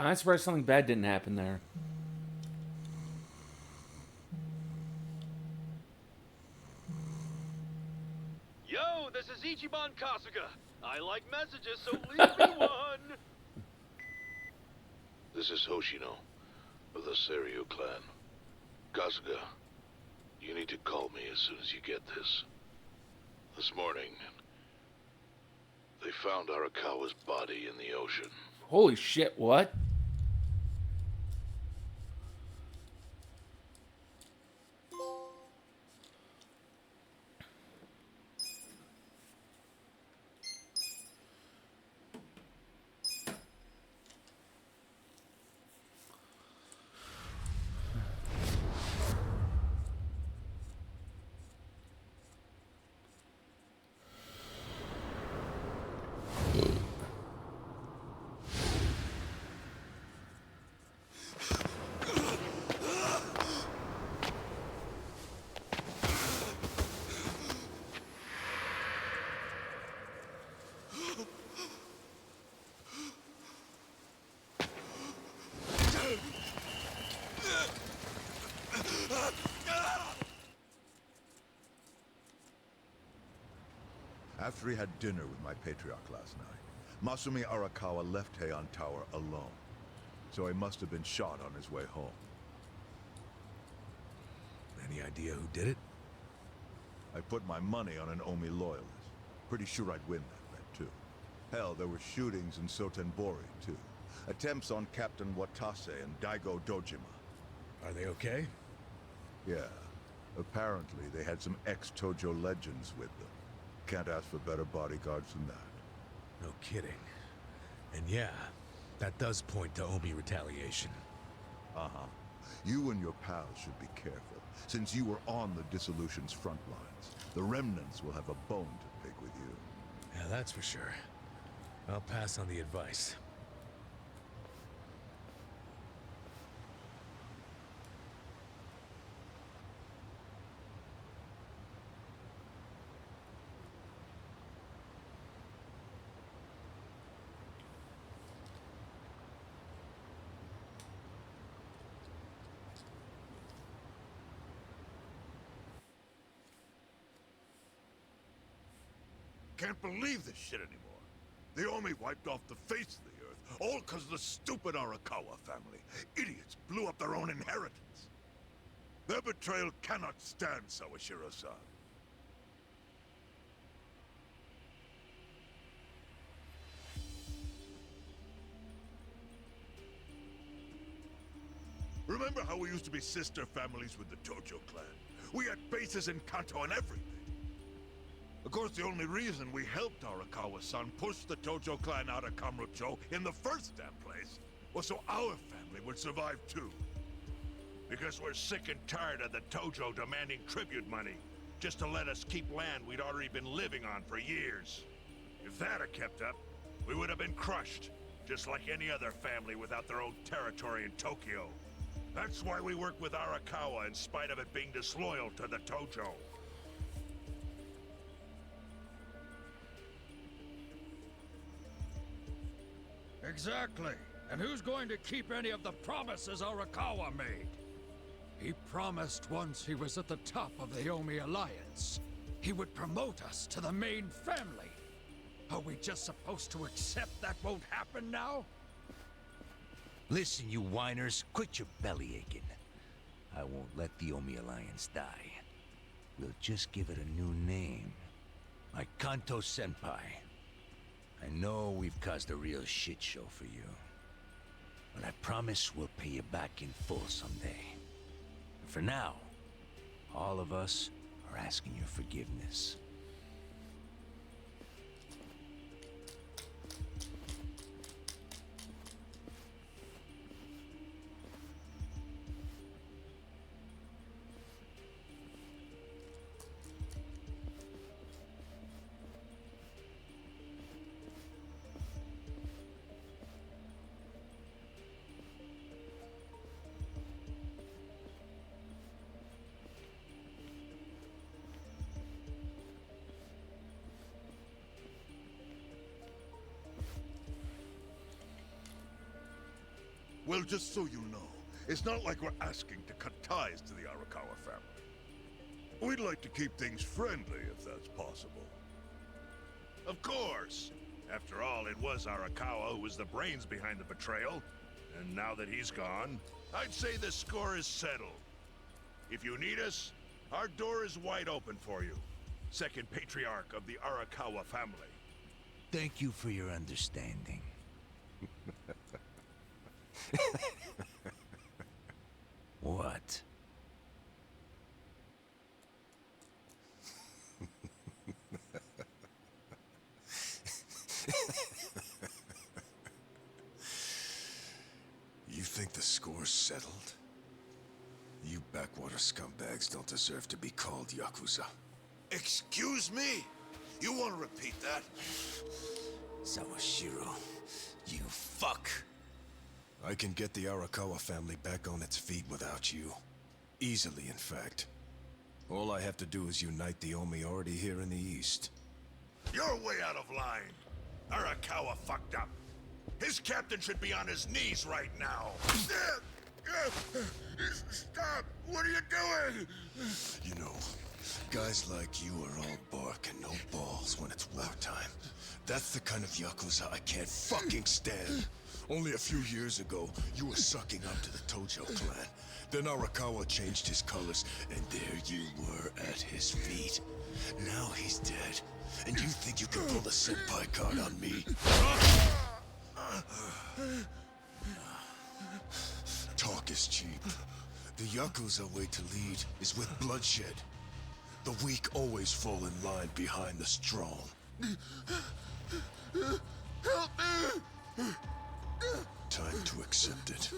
I'm surprised something bad didn't happen there. Yo, this is Ichiban Kasuga. I like messages, so leave me one. This is Hoshino, of the Seiryu clan. Kasuga, you need to call me as soon as you get this. This morning, they found Arakawa's body in the ocean. Holy shit, what? After he had dinner with my patriarch last night, Masumi Arakawa left Heian Tower alone. So he must have been shot on his way home. Any idea who did it? I put my money on an Omi loyalist. Pretty sure I'd win that bet, too. Hell, there were shootings in Sotenbori, too. Attempts on Captain Watase and Daigo Dojima. Are they okay? Yeah. Apparently, they had some ex-Tojo legends with them. Can't ask for better bodyguards than that. No kidding. And yeah, that does point to Omi retaliation. Uh-huh. You and your pals should be careful, since you were on the dissolution's front lines. The remnants will have a bone to pick with you. Yeah, that's for sure. I'll pass on the advice. Can't believe this shit anymore. The Omi wiped off the face of the earth, all because of the stupid Arakawa family. Idiots blew up their own inheritance. Their betrayal cannot stand, Sawashiro-san. Remember how we used to be sister families with the Tojo clan? We had bases in Kanto and everything. Of course, the only reason we helped Arakawa-san push the Tojo clan out of Kamurocho in the first damn place was so our family would survive too. Because we're sick and tired of the Tojo demanding tribute money just to let us keep land we'd already been living on for years. If that had kept up, we would have been crushed, just like any other family without their own territory in Tokyo. That's why we work with Arakawa in spite of it being disloyal to the Tojo. Exactly. And who's going to keep any of the promises Arakawa made? He promised once he was at the top of the Omi Alliance, he would promote us to the main family. Are we just supposed to accept that won't happen now? Listen, you whiners, quit your belly aching. I won't let the Omi Alliance die. We'll just give it a new name. My Kanto Senpai. I know we've caused a real shit show for you. But I promise we'll pay you back in full someday. And for now, all of us are asking your forgiveness. Well, just so you know, it's not like we're asking to cut ties to the Arakawa family. We'd like to keep things friendly, if that's possible. Of course. After all, it was Arakawa who was the brains behind the betrayal. And now that he's gone, I'd say the score is settled. If you need us, our door is wide open for you. Second patriarch of the Arakawa family. Thank you for your understanding. What? You think the score's settled? You backwater scumbags don't deserve to be called yakuza. Excuse me? You want to repeat that? Sawashiro, you fuck! I can get the Arakawa family back on its feet without you. Easily, in fact. All I have to do is unite the Omi already here in the east. You're way out of line. Arakawa fucked up. His captain should be on his knees right now. Stop! What are you doing? You know, guys like you are all bark and no balls when it's wartime. That's the kind of yakuza I can't fucking stand. Only a few years ago, you were sucking up to the Tojo clan. Then Arakawa changed his colors, and there you were at his feet. Now he's dead, and you think you can pull the senpai card on me? Talk is cheap. The yakuza way to lead is with bloodshed. The weak always fall in line behind the strong. Help me! Time to accept it.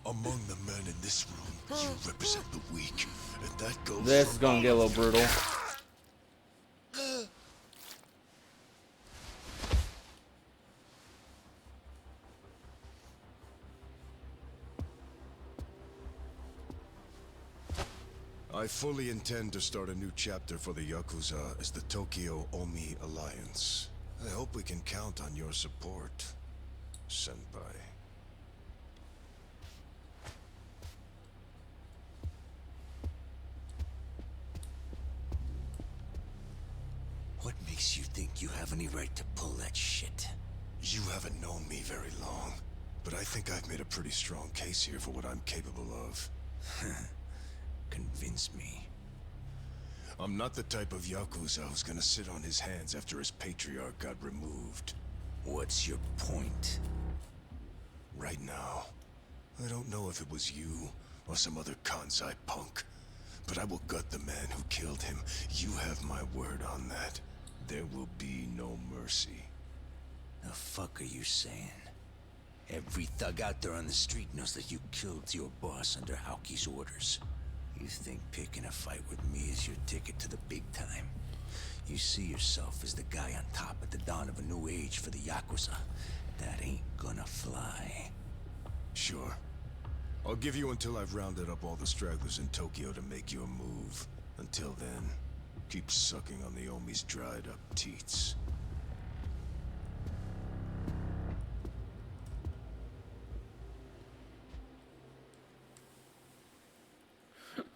Among the men in this room, you represent the weak, and that goes. This is gonna get a little brutal. I fully intend to start a new chapter for the Yakuza as the Tokyo Omi Alliance. I hope we can count on your support, Senpai. What makes you think you have any right to pull that shit? You haven't known me very long, but I think I've made a pretty strong case here for what I'm capable of. Convince me. I'm not the type of Yakuza who's gonna sit on his hands after his patriarch got removed. What's your point? Right now, I don't know if it was you or some other Kansai punk, but I will gut the man who killed him. You have my word on that. There will be no mercy. The fuck are you saying? Every thug out there on the street knows that you killed your boss under Haoki's orders. You think picking a fight with me is your ticket to the big time? You see yourself as the guy on top at the dawn of a new age for the Yakuza. That ain't gonna fly. Sure. I'll give you until I've rounded up all the stragglers in Tokyo to make your move. Until then, keep sucking on the Omi's dried up teats.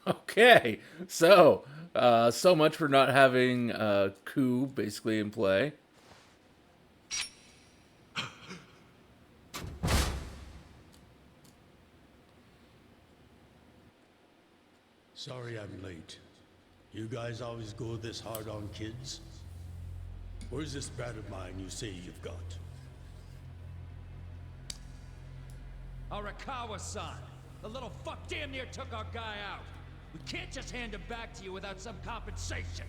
Okay, so so much for not having coup basically in play. Sorry I'm late. You guys always go this hard on kids? Where's this brat of mine you say you've got? Arakawa-san! The little fuck damn near took our guy out! We can't just hand him back to you without some compensation!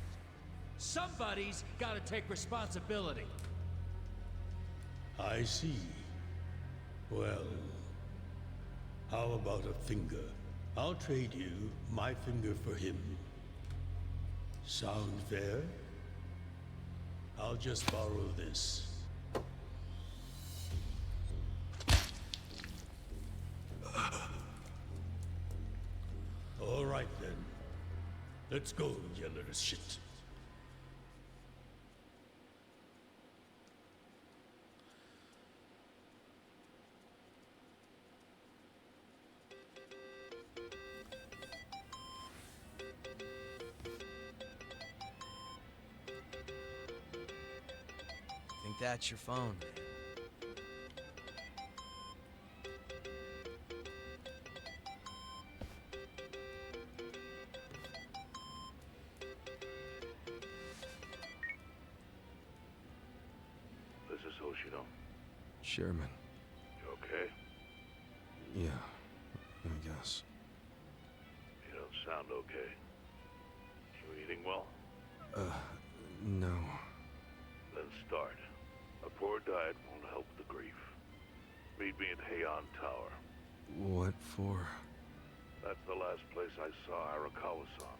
Somebody's gotta take responsibility. I see. Well, how about a finger? I'll trade you my finger for him. Sound fair? I'll just borrow this. All right then. Let's go, you little shit. Think that's your phone? This is Hoshino. Chairman. You okay? Yeah, I guess. You don't sound okay. You eating well? No. Then start. A poor diet won't help the grief. Meet me at Heian Tower. What for? That's the last place I saw Arakawa-san.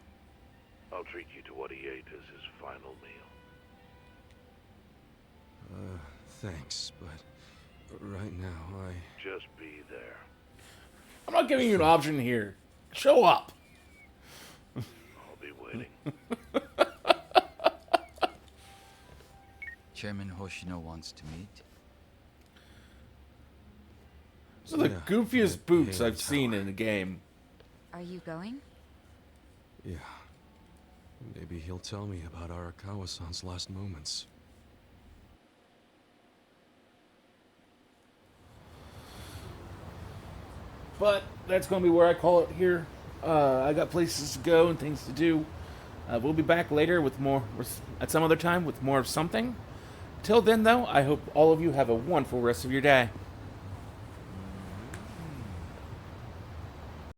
I'll treat you to what he ate as his final meal. Thanks, but right now Just be there. I'm not giving you an option here. Show up. I'll be waiting. Chairman Hoshino wants to meet. So the goofiest boots Heian I've seen Tower. in a game. Are you going? Yeah. Maybe he'll tell me about Arakawa-san's last moments. But that's going to be where I call it here. I got places to go and things to do. We'll be back later with more, at some other time, with more of something. Till then, though, I hope all of you have a wonderful rest of your day.